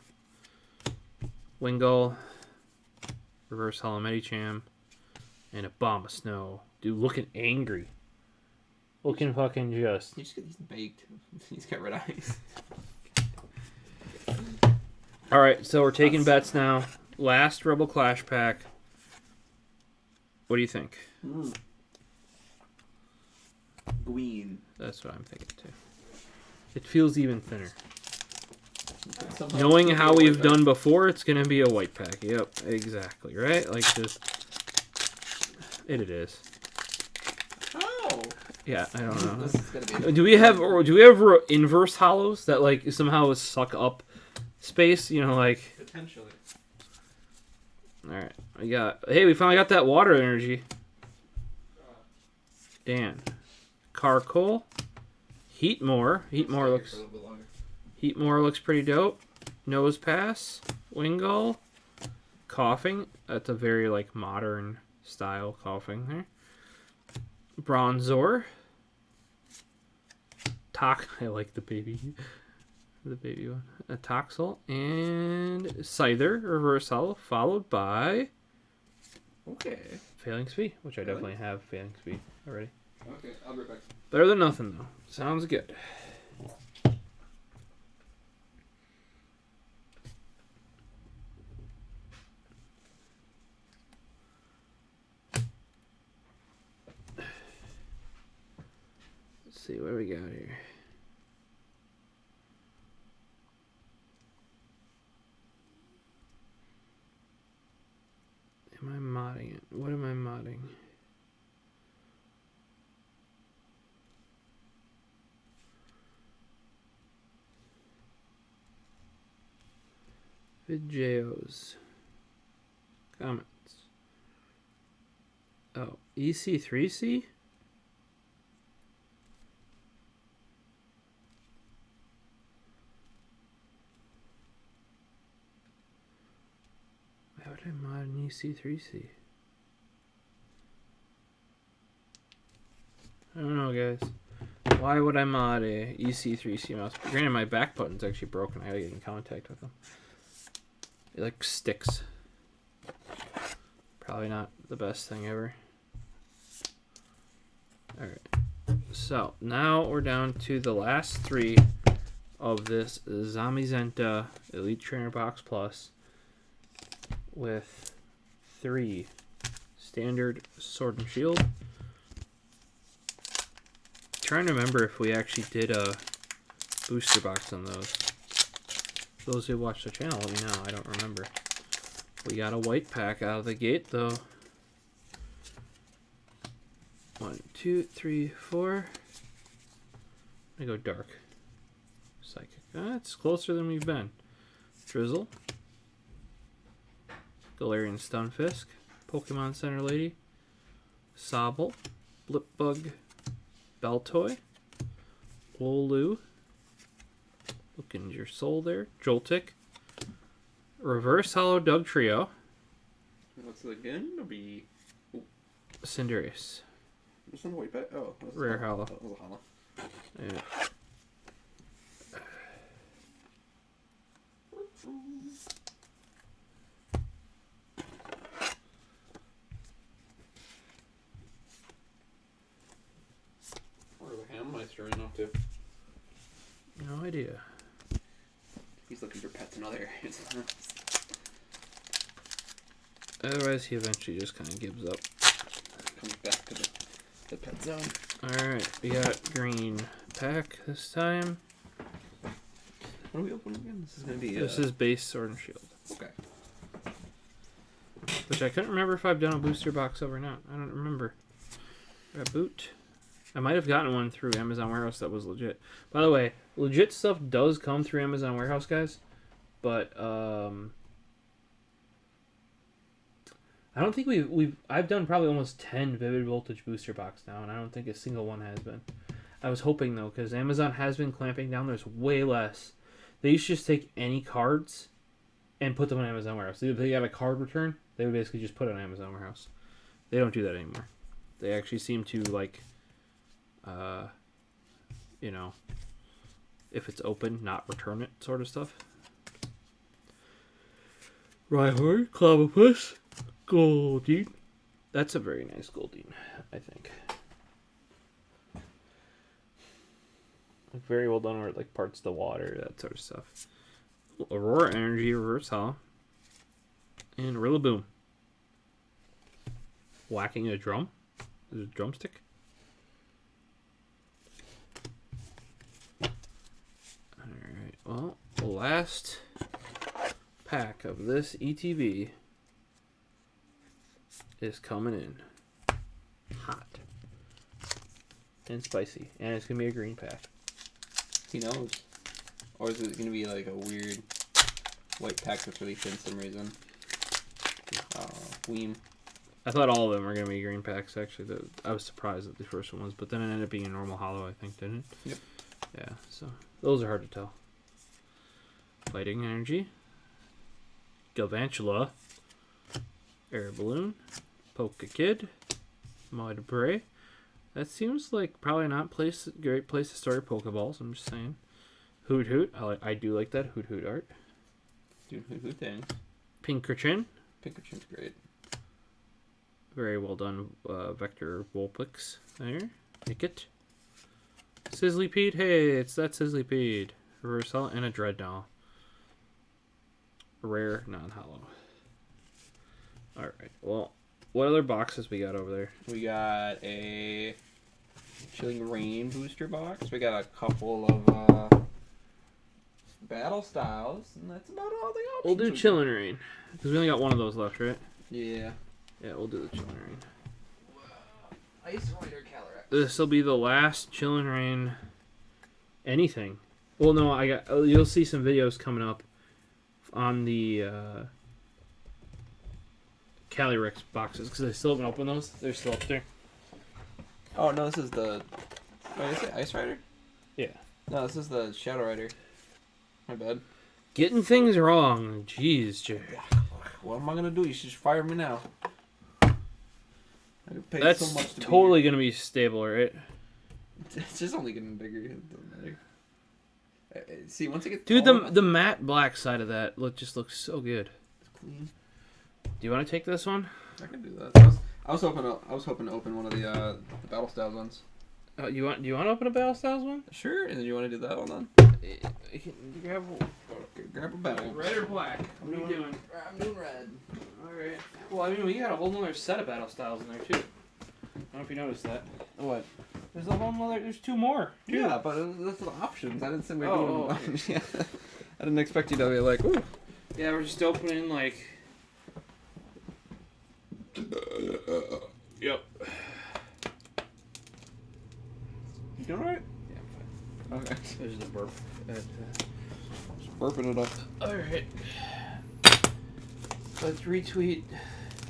Wingull, Reverse Hollow Medicham, and a bomb of snow. Dude, looking angry. Looking fucking just. He's baked. He's got red eyes. Alright, so we're taking bets now. Last Rebel Clash pack. What do you think? Green. That's what I'm thinking too. It feels even thinner. Somehow Knowing it's how gonna be a we've white done before, it's going to be a white pack. Yep, exactly, right? Like just... It is. pack. Oh! Yeah, I don't know. This is gonna be Do we have inverse hollows that like somehow suck up space? You know, like... Potentially. Alright, we finally got that water energy. Dan. Carcoal. Heatmore looks pretty dope. Nose Pass. Wingull. Coughing. That's a very like modern style coughing there. Bronzor. I like the baby one. A Toxel and Scyther reverse hollow, followed by Okay. Failing Speed, which I definitely have Failing Speed already. Okay, I'll be right back. Better than nothing though. Sounds good. Let's see what we got here. Am I modding it? What am I modding? Videos. Comments. Oh, EC3C? Why would I mod an EC3C? I don't know, guys. Why would I mod a EC3C mouse? Granted, my back button's actually broken. I gotta get in contact with them. It like sticks. Probably not the best thing ever. Alright. So, now we're down to the last three of this Zamazenta Elite Trainer Box Plus with 3 standard Sword and Shield. Trying to remember if we actually did a booster box on those. For those who watch the channel, let me know. I don't remember. We got a white pack out of the gate, though. 1, 2, 3, 4. I go dark. Psychic. That's closer than we've been. Drizzle. Galarian Stunfisk. Pokemon Center Lady. Sobble. Blipbug. Baltoy. Wooloo. Look into your soul there. Joltik. Reverse Hollow Doug Trio. What's it again? It'll be Cinderace. this one white back. Oh, that was Rare hollow. That was a hollow. Yeah. Where the Handmeister ran off to? No idea. He's looking for pets in other areas. Otherwise, he eventually just kind of gives up. Comes back to the pet zone. Alright, we got green pack this time. What are we opening again? This is gonna be. This is base Sword and Shield. Okay. Which I couldn't remember if I've done a booster box over or not. I don't remember. A boot. I might have gotten one through Amazon Warehouse that was legit. By the way, legit stuff does come through Amazon Warehouse, guys, but I don't think I've done probably almost 10 Vivid Voltage booster box now, and I don't think a single one has been. I was hoping though, because Amazon has been clamping down. There's way less. They used to just take any cards and put them on Amazon Warehouse. If they got a card return, they would basically just put it on Amazon Warehouse. They don't do that anymore. They actually seem to like, you know, if it's open, not return it, sort of stuff. Rhyhorn, Clobbopus, Goldeen. That's a very nice Goldeen, I think. Like, very well done where it like parts the water, that sort of stuff. Aurora Energy, Reverse Hollow. And Rillaboom. Whacking a drum. Is it a drumstick? Alright, well, the last pack of this ETB is coming in. Hot. And spicy. And it's going to be a green pack. He knows. Or is it going to be like a weird white pack that's really thin for some reason? Weem. I thought all of them were going to be green packs, actually. I was surprised at the first one was, but then it ended up being a normal hollow, I think, didn't it? Yep. Yeah, so those are hard to tell. Fighting Energy. Galvantula. Air Balloon. Polka Kid. Maud Bray. That seems like probably not great place to start your Pokeballs, I'm just saying. Hoot Hoot. I do like that Hoot Hoot art. Dude, who thanks? Pinkerchin. Pinkerchin's great. Very well done, Vector Vulpix there. Nickit. Sizzlypede. Hey, it's that Sizzlypede. Reverse Hollow and a Dreadnought. Rare, non-hollow. Alright, well, what other boxes we got over there? We got a Chilling Rain booster box. We got a couple of Battle Styles, and that's about all the options. We'll do Chillin' Rain, because we only got one of those left, right? Yeah. Yeah, we'll do the Chillin' Rain. Ice Rider Calyrex. This will be the last Chillin' Rain anything. Well, no, you'll see some videos coming up on the Calyrex boxes, because I still haven't opened those. They're still up there. Oh, no, this is the... Wait, is it Ice Rider? Yeah. No, this is the Shadow Rider. My bad. Getting things wrong. Jeez, Jay. What am I going to do? You should just fire me now. I paid That's so much to totally going to be stable, right? It's just only getting bigger. It doesn't matter. See, once it gets Dude, tall enough, the matte black side of that just looks so good. it's clean. Do you want to take this one? I can do that. I was hoping to open one of the Battle Styles ones. Do you want to open a Battle Styles one? Sure, and then you want to do that one then? Grab Okay, grab a battle. red or black? What are you doing? I'm doing red. Alright. Well, I mean, we got a whole nother set of Battle Styles in there, too. I don't know if you noticed that. What? There's a whole nother... There's two more. Dude. Yeah, but that's the options. I didn't say we were Oh, doing okay. yeah. I didn't expect you to be like, ooh. Yeah, we're just opening, like... Yep. You doing alright? Yeah, I'm fine. Okay. There's the burp. Just burping it up. Alright. Let's retweet.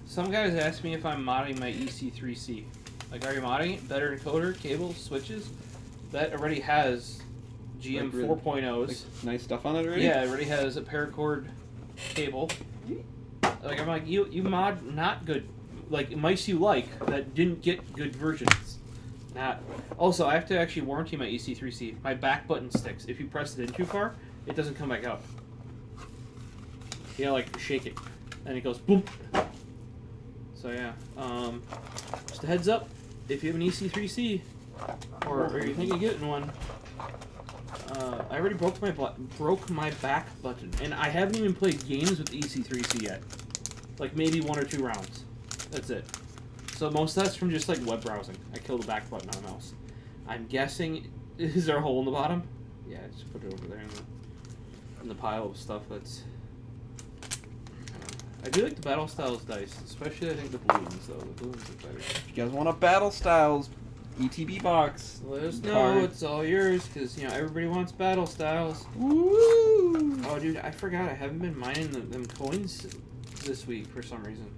Some guys asked me if I'm modding my EC3C. Like, are you modding it? Better encoder, cables, switches? That already has GM Like, 4.0s. Like, nice stuff on it already? Yeah, it already has a paracord cable. Like, I'm like, you mod not good, like, mice you like that didn't get good versions. Not. Also, I have to actually warranty my EC3C. My back button sticks. If you press it in too far, it doesn't come back out. You gotta, like, shake it. And it goes boom. So, yeah. Just a heads up. If you have an EC3C, or you think of getting one, I already broke my back button, and I haven't even played games with EC3C yet. Like maybe 1 or 2 rounds. That's it. So most of that's from just like web browsing. I killed the back button on the mouse. I'm guessing, is there a hole in the bottom? Yeah, just put it over there in the pile of stuff that's... I do like the Battle Styles dice, especially I think the balloons though. The balloons are better. If you guys want a Battle Styles ETB box. Let us know. Card. It's all yours, because, everybody wants battle styles. Woo! Oh, dude, I forgot. I haven't been mining them coins this week for some reason.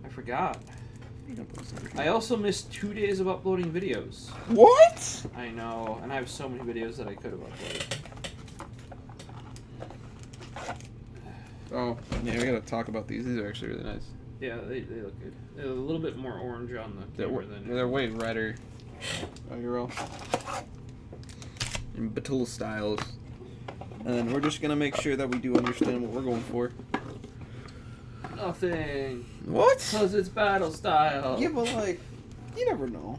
I forgot. I also missed 2 days of uploading videos. What? I know, and I have so many videos that I could have uploaded. Oh, yeah, we gotta talk about these. These are actually really nice. Yeah, they look good. They're a little bit more orange on the camera than... They're way redder. Oh, you're all. In Batul styles. And then we're just gonna make sure that we do understand what we're going for. Nothing. What? Because it's battle style. Yeah, but like, you never know.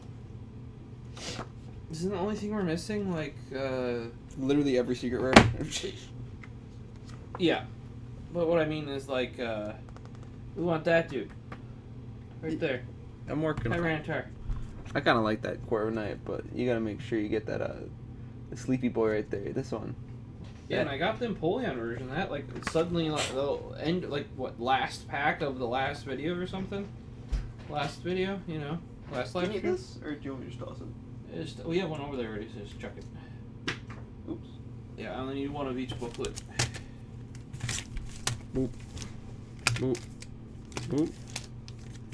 Isn't the only thing we're missing, Literally every secret rare. Yeah. But what I mean is, we want that dude. Right there. I'm working. Tyrantar. I kind of like that Corviknight, but you gotta make sure you get that, the Sleepy Boy right there. This one. Yeah, and I got the Empoleon version. That, suddenly, the end, last pack of the last video or something? Last video, last live stream. This, or do you want me to just toss it? We have one over there already, so just chuck it. Oops. Yeah, I only need one of each booklet. Boop. Boop. Boop.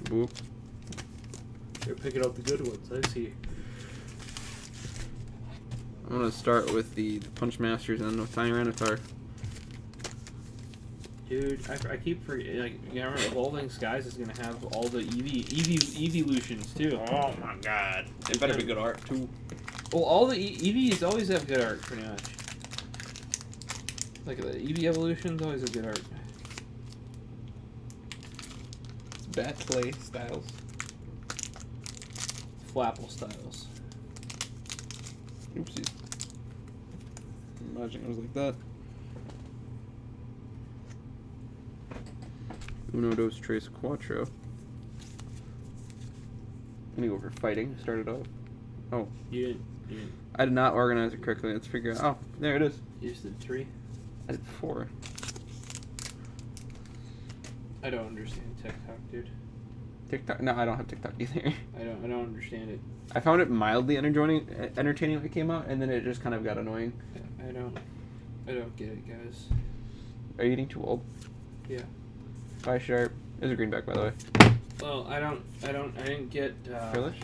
Boop. You're picking up the good ones, I see. I'm gonna start with the Punch Masters and the Tyranitar. Dude, I keep forgetting, remember Evolving Skies is gonna have all the evolutions too. Oh my god. It better be good art too. Well, all the EVs always have good art, pretty much. The EV evolutions always have good art. It's Bat Clay styles. Flapple styles. Oopsies. Imagine it was like that. Uno, dos, tres, cuatro. I'm gonna go for fighting. Start it off. Oh. You didn't. I did not organize it correctly. Let's figure out. Oh, there it is. You just did 3? I did 4. I don't understand TikTok, dude. TikTok? No, I don't have TikTok either. I don't understand it. I found it mildly entertaining when it came out, and then it just kind of got annoying. I don't get it, guys. Are you eating too old? Yeah. Bye, Sharp. There's a greenback, by the way. Well, I didn't get Frillish?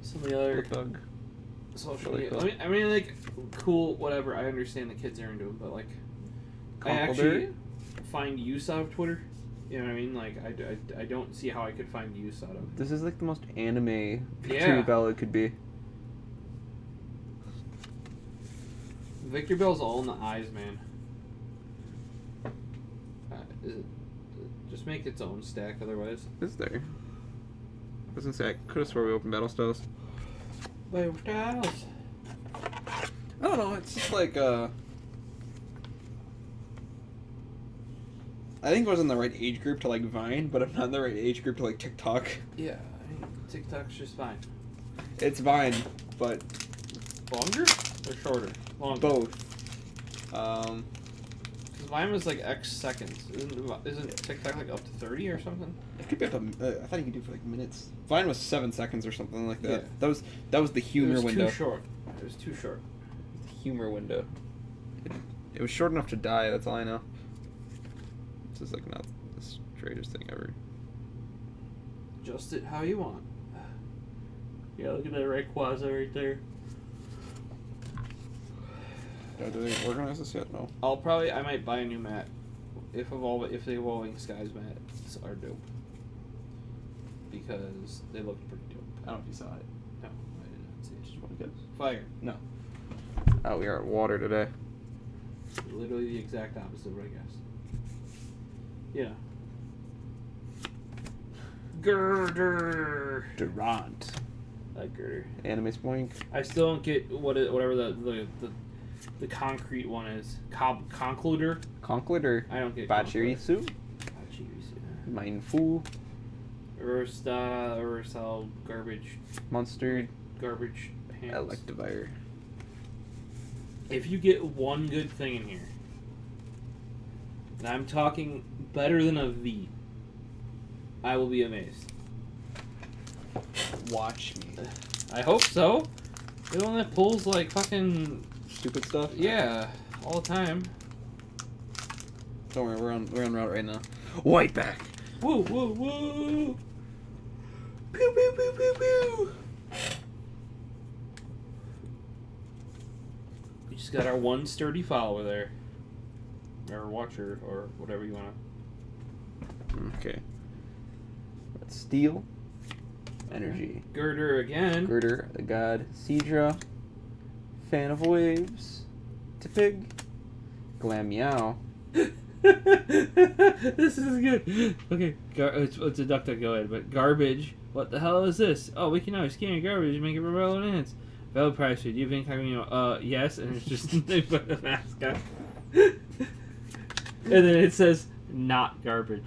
some of the other Bug. social Really media. cool. I mean, cool, whatever. I understand the kids are into them, but I actually find use out of Twitter. You know what I mean? I don't see how I could find use out of. This is the most anime Yeah. Victory Bell it could be. Victor Bell's all in the eyes, man. Just make its own stack, otherwise. Is there? I was gonna say, I could have swore we opened Battle Styles. Wait, what else? I don't know, it's just I think I was in the right age group to Vine, but I'm not in the right age group to TikTok. Yeah, I mean, TikTok's just fine. It's Vine, but Longer or shorter? Longer. both. Because mine was X seconds. Isn't TikTok up to 30 or something? It could be up to, I thought you could do for minutes. Vine was 7 seconds or something like that. Yeah. That was the humor window. It was too short. It was too short. The humor window. It was short enough to die, that's all I know. This is not the straightest thing ever. Adjust it how you want. Yeah, look at that Rayquaza right there. Do they organize this yet? No. I might buy a new mat. If the Evolving Skies mats are dope. Because they looked pretty dope. I don't know if you saw it. No, I did not see it. Just want to get Fire. No. Oh, we are at water today. Literally the exact opposite of what I guessed. Yeah. Girder. Durant. I like Girder. Anime Spoink. I still don't get whatever the concrete one is. Concluder. Concluder. I don't get Bachirisu. Bachirisu. Mindful. Ursal garbage. Monster. Garbage pants. Electivire. If you get one good thing in here, and I'm talking better than a V, I will be amazed. Watch me. I hope so. You're the one that pulls like fucking Stupid stuff. yeah all the time. Don't worry, we're on route right now. White back. Woo woo woo. Pew pew pew pew pew. We just got our one sturdy follower there, or watcher, or whatever you want to. Okay. Steel. Energy. Girder again. Girder, the god. Seadra. Fan of waves. Tipig. Glam meow. This is good. Okay, it's a DuckDuckGo ahead, but garbage. What the hell is this? Oh, we can now scan your garbage and make it relevant ants. Valid price. Do you have incognito? Yes, and it's just they put the mascot. And then it says not garbage.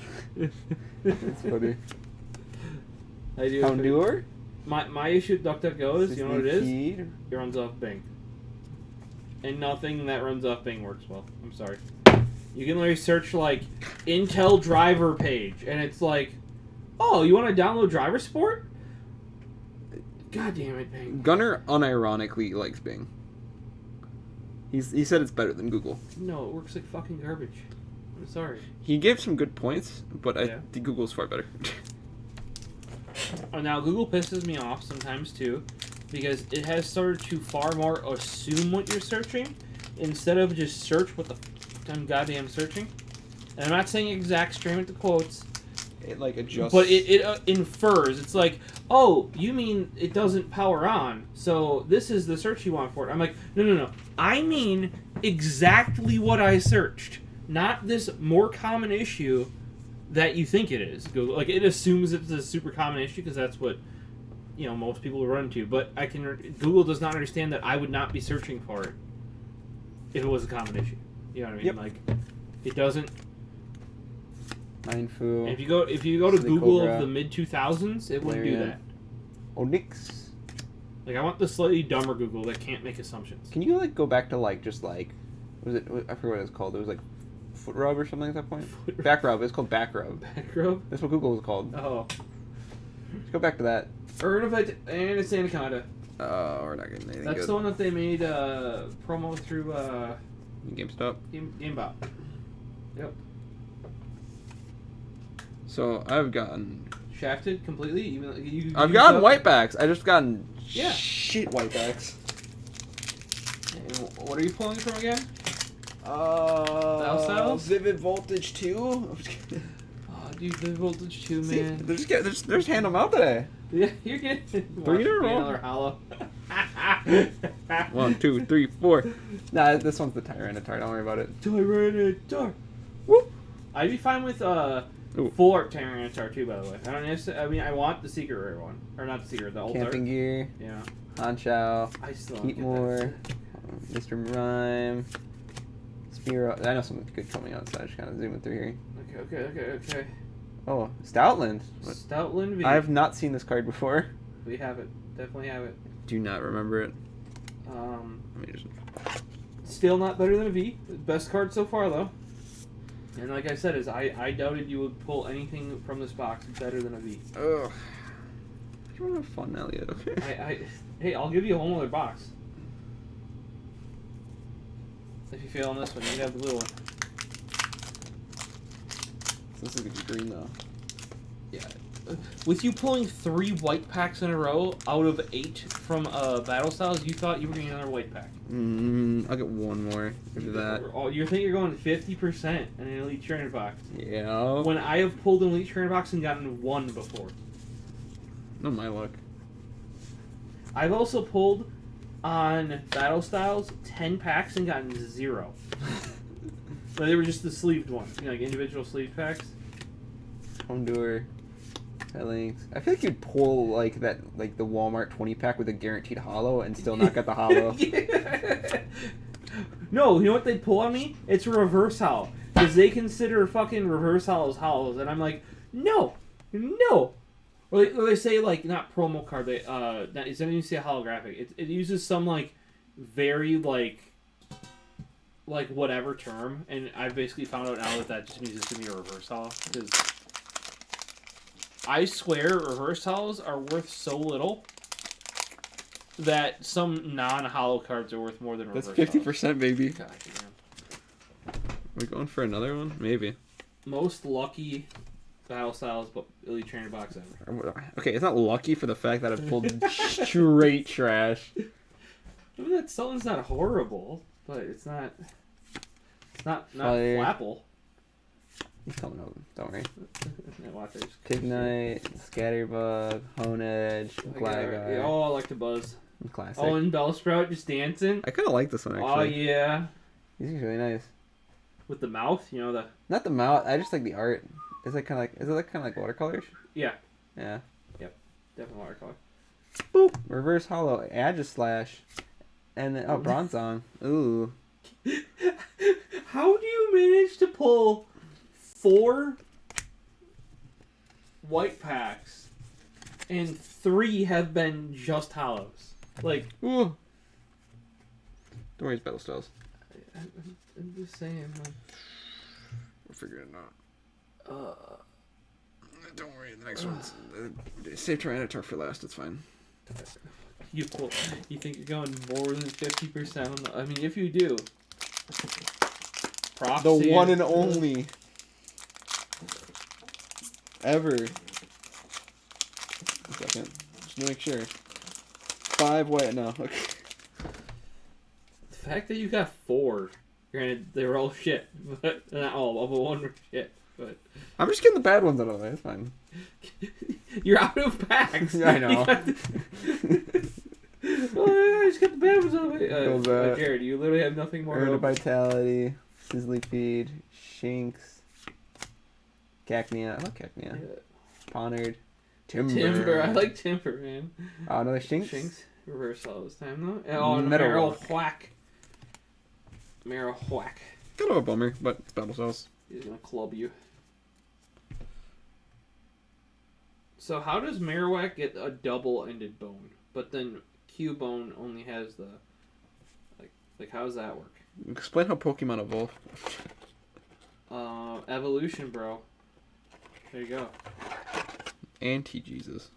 That's funny. I do. Houndour? My issue with DuckDuckGo is, you know what it is? Feed. It runs off Bing. And nothing that runs off Bing works well. I'm sorry. You can literally search, like, Intel driver page, and it's like, oh, you want to download driver support? God damn it, Bing. Gunner unironically likes Bing. He said it's better than Google. No, it works like fucking garbage. I'm sorry. He gave some good points, but Yeah. I think Google's far better. Now, Google pisses me off sometimes, too, because it has started to far more assume what you're searching instead of just search what the I'm goddamn searching. And I'm not saying exact stream it to quotes, It like adjusts. but it infers. It's like, oh, you mean it doesn't power on, so this is the search you want for it. I'm like, no. I mean exactly what I searched, not this more common issue that you think it is. Google, like, it assumes it's a super common issue because that's what, you know, most people run into. But Google does not understand that I would not be searching for it if it was a common issue. You know what I mean? Yep. Like, it doesn't. Mindful. If you go to Silly Google Cobra. of the mid 2000s, it wouldn't do Lariat. that. Onyx. Like, I want the slightly dumber Google that can't make assumptions. Can you like go back to like just like was it? I forget what it was called. It was like foot rub or something at that point. Back rub. It's called back rub. Back rub? That's what Google was called. Oh. Let's go back to that. Ernovite and it's Anaconda. We're not getting anything That's good. the one that they made promo through GameStop. GameBot. Yep. So I've gotten. Shafted completely. Even I've gotten whitebacks. I just gotten Yeah. shit whitebacks. And what are you pulling from again? Styles? Vivid Voltage 2. Oh, dude, the voltage 2, See, man. they're just handing them out today. Yeah, you're getting Three in a row. Another hollow. 1, 2, 3, 4. Nah, this one's the Tyranitar. Don't worry about it. Tyranitar. Whoop. I'd be fine with Ooh. full art Tyranitar too. By the way, I don't. I mean, I want the secret rare one, or not the secret, the old Camping art. Gear. Yeah. Honchao. I still don't get Heatmore. Mr. Rhyme. Spearow. I know something good coming out, so I just kind of zooming through here. that. Okay. Oh, Stoutland. Stoutland V. I have not seen this card before. We have it. Definitely have it. Do not remember it. Um, Let me just. Still not better than a V. Best card so far though. And like I said, I doubted you would pull anything from this box better than a V. Ugh. You want to have fun, Elliot? Okay. Hey, I'll give you a whole other box. If you fail on this one, you have the little one. This is gonna be green though. Yeah. With you pulling 3 white packs in a row out of 8 from Battle Styles, you thought you were getting another white pack. I'll get one more after that. Oh, you think you're going 50% in an Elite Trainer box. Yeah. When I have pulled an Elite Trainer box and gotten 1 before. No, my luck. I've also pulled on Battle Styles 10 packs and gotten 0. But they were just the sleeved ones, you know, like individual sleeved packs. Houndour. Links. I feel like you'd pull like that, like the Walmart 20 pack with a guaranteed hollow and still not get the hollow. Yeah. No, you know what they'd pull on me? It's a reverse hollow. Because they consider fucking reverse hollows hollows. And I'm like, no. Or they say, like, not promo card. They, it doesn't even say holographic. It uses some, like, very, like whatever term. And I've basically found out now that just means it's going to be a reverse hollow. Because I swear reverse hollows are worth so little that some non-hollow cards are worth more than reverse That's 50%, baby. hollows. God damn. Are we going for another one? Maybe. Most lucky Battle Styles but Elite Trainer box ever. Okay, it's not lucky for the fact that I pulled straight trash. I mean, that something's not horrible, but it's not Fire. Flapple. He's coming over. Don't worry. Yeah, watch it. Tignite, Scatterbug, Hone Edge, Gligar. Oh, I like the buzz. Classic. Oh, and Bellsprout just dancing. I kind of like this one, actually. Oh, yeah. He's really nice. With the mouth, you know, the... Not the mouth. I just like the art. Is it kind of like? Is it like kind of like watercolors? Yeah. Yeah. Definitely watercolor. Boop. Reverse hollow. Aegislash. And then Bronzong. Ooh. How do you manage to pull 4 white packs and 3 have been just hollows? Like, Ooh. Don't worry, it's Battle Styles. I'm just saying. Like, We're figuring it out. Don't worry, the next one's save Tyranitar for last. It's fine. you think you're going more than 50% on the... I mean, if you do... Prof The to you. one and only ever. A second, just to make sure. 5 white. No. Okay. The fact that you got 4, granted, they were all shit, but not all, but 1 were shit. But I'm just getting the bad ones out of the way. It's fine. you're out of packs. Yeah, I know. Oh, I just got the bad ones out of the way. Goes that. Jared, you literally have nothing more. Earn to of Vitality, Sizzly Feed, Shinx, Cacnea. I like Cacnea. Ponard, Timber. I like Timber, man. Oh, another Shinx. Shinx. Reverse all this time, though. Oh, and Metal Marowak. Marowak. Kind of a bummer, but it's Battle Styles. He's gonna club you. So how does Marowak get a double-ended bone, but then Cubone only has the like how does that work? Explain how Pokemon evolve. Evolution, bro. There you go. Anti-Jesus.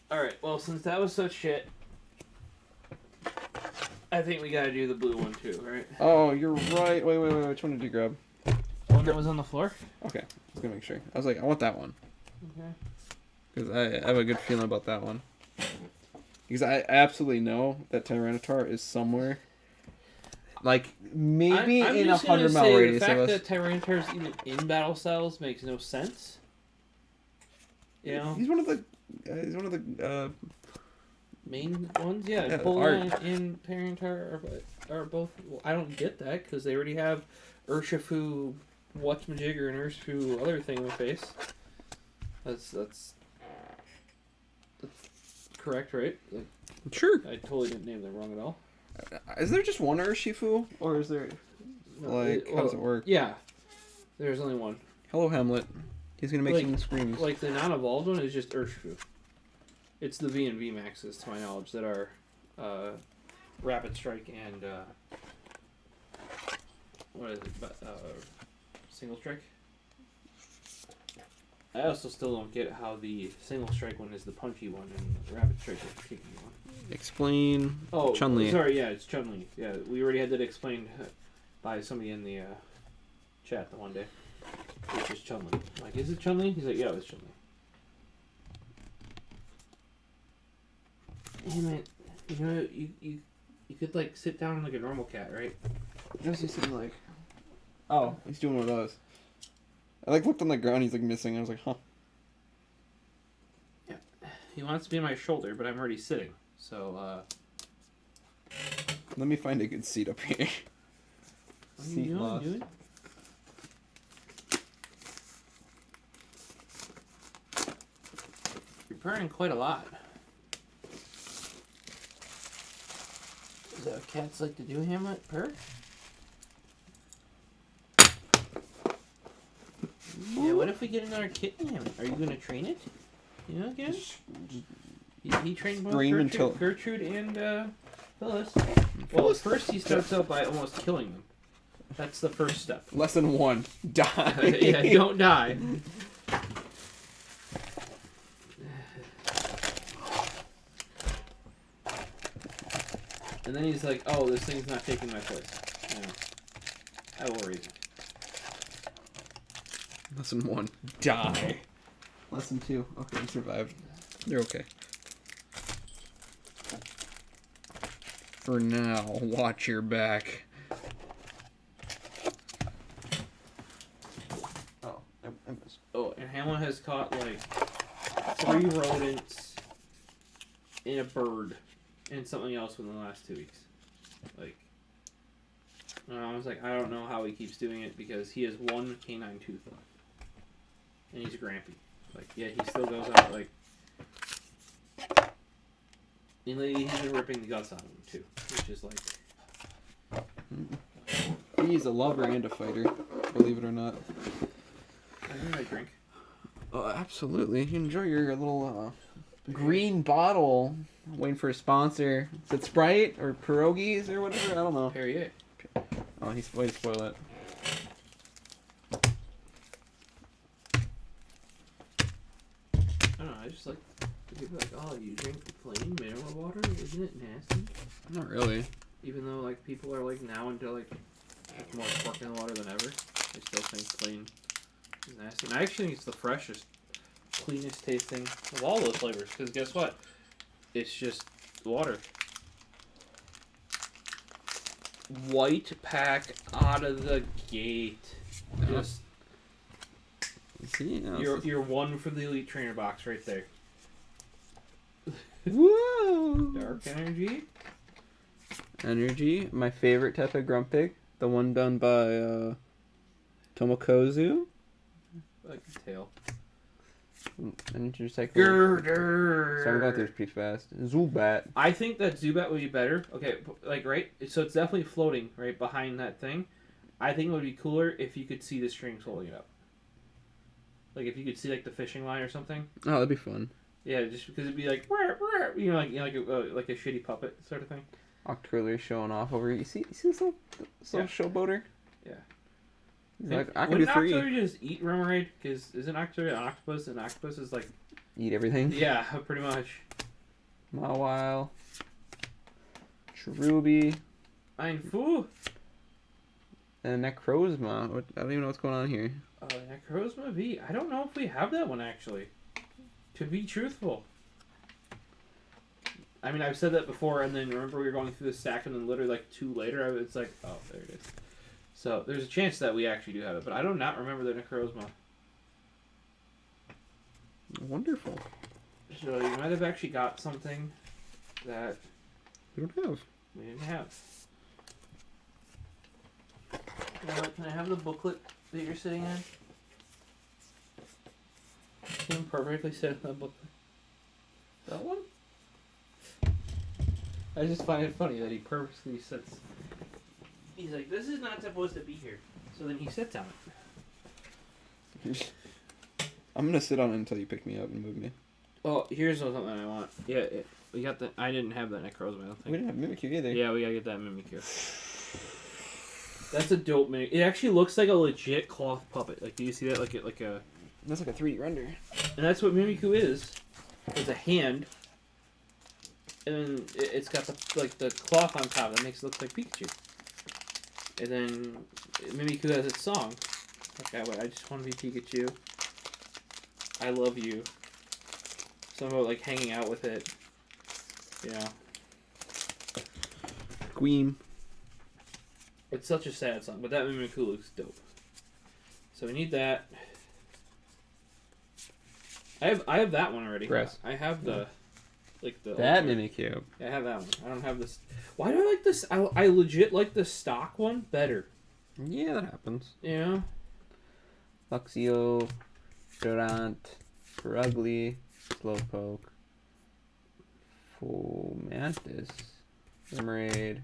All right. Well, since that was such shit, I think we gotta do the blue one too, right? Oh, you're right. Wait. Which one did you grab? One that was on the floor. Okay, just gonna make sure. I was like, I want that one. Okay. Because I have a good feeling about that one. Because I absolutely know that Tyranitar is somewhere. Like, maybe I'm in a just gonna 100-mile say radius the of us. fact that Tyranitar is even in Battle Styles makes no sense. You know? He's one of the Main ones? Yeah. Yeah, Pokemon and Tyranitar are both... Well, I don't get that, because they already have Urshifu, Whatchamajigger, and Urshifu other thing in the face. That's correct, right? Like, Sure. I totally didn't name them wrong at all. Is there just one Urshifu? Or is there... Like, how does it work? Yeah. There's only one. Hello, Hamlet. He's gonna make Like- some screams. Like, the non-evolved one is just Urshifu. It's the V and V Maxes, to my knowledge, that are Rapid Strike and... what is it? Single Strike? I also still don't get how the Single Strike one is the punchy one and the Rapid Strike is the kicky one. Explain Oh, Chun-Li. sorry, yeah, it's Chun-Li. Yeah, we already had that explained by somebody in the chat the one day. Which is Chun-Li. I'm like, is it Chun-Li? He's like, yeah, it's Chun-Li. Damn it. You know, you could, like, sit down like a normal cat, right? What is he sitting like? Oh, he's doing one of those. I like looked on the ground. He's like missing. I was like, huh. Yeah. He wants to be on my shoulder, but I'm already sitting. So, Let me find a good seat up here. what are Seat you doing, lost. dude? You're purring quite a lot. Is that what cats like to do, Hamlet? Purr? Yeah, what if we get another kitten, Hamlet? Are you going to train it? You know, again? He trained both Scream until- Gertrude and Phyllis. Well, first he starts out by almost killing them. That's the first step. Lesson 1. Die. Yeah, don't die. And then he's like, oh, this thing's not taking my place. I will raise it. Lesson 1. Die. Lesson 2. Okay, you survived. You're okay. For now, watch your back. Oh, I missed. Oh, and Hamlin has caught like 3 rodents and a bird and something else within the last 2 weeks. Like, I was like, I don't know how he keeps doing it because he has 1 canine tooth left. And he's grampy. Like, yeah, he still goes out, like... And he's been ripping the guts out of him, too. Which is, like... He's a lover and a fighter, believe it or not. I think I drink. Oh, absolutely. Enjoy your little green bottle. Waiting for a sponsor. Is it Sprite or pierogies or whatever? I don't know. Perrier. Oh, he's way to spoil it. I don't know, I just like... People are like, oh, you drink plain mineral water? Isn't it nasty? Not really. Even though, like, people are, like, now into, like more pork in the water than ever, I still think plain is nasty. And I actually think it's the freshest, cleanest tasting of all those flavors. Because guess what? It's just water. White pack out of the gate. Just See, you're one for the elite trainer box right there. Whoa! Dark energy. Energy, my favorite type of grumpig, the one done by Tomokozu. I like the tail. Energy recycle. Girder. So I'm going through this pretty fast. Zubat. I think that Zubat would be better. Okay, like, right? So it's definitely floating right behind that thing. I think it would be cooler if you could see the strings holding it up. Like, if you could see, like, the fishing line or something. Oh, that'd be fun. Yeah, just because it'd be like, like a shitty puppet sort of thing. Octrillier showing off over here. You see this little showboater? Yeah. He's like, I can do 3. Wouldn't Octrillier just eat Remoraid? Because isn't Octrillier an octopus? And octopus is like... Eat everything? Yeah, pretty much. Mawile. Cherubi. Einfu. And Necrozma. I don't even know what's going on here. Necrozma V. I don't know if we have that one, actually. To be truthful. I mean, I've said that before, and then remember we were going through the stack, and then literally like 2 later, it's like, oh, there it is. So there's a chance that we actually do have it, but I do not remember the Necrozma. Wonderful. So you might have actually got something that We don't have. we didn't have. Can I have the booklet that you're sitting in? Can perfectly sit in the booklet. That one? I just find it funny that he purposely sits. He's like, this is not supposed to be here. So then he sits on it. I'm gonna sit on it until you pick me up and move me. Oh, here's something I want. Yeah, we got the. I didn't have that Necrozma, I don't think. We didn't have Mimikyu either. Yeah, we gotta get that Mimikyu. That's a dope Mimikyu. It actually looks like a legit cloth puppet. Like, do you see that? Like a. That's like a 3D render. And that's what Mimikyu is. It's a hand. And then it's got the cloth on top that makes it look like Pikachu. And then Mimikyu has its song. Okay, I just want to be Pikachu. I love you. Something about like hanging out with it. You know. Queen. It's such a sad song, but that Mimikyu looks dope. So we need that. I have that one already. Grass. I have the That Mimikyu. Yeah, I have that one. I don't have this. Why do I like this? I legit like the stock one better. Yeah, that happens. You know? Luxio, Durant, Rugly, Slowpoke, Fomantis, Remoraid,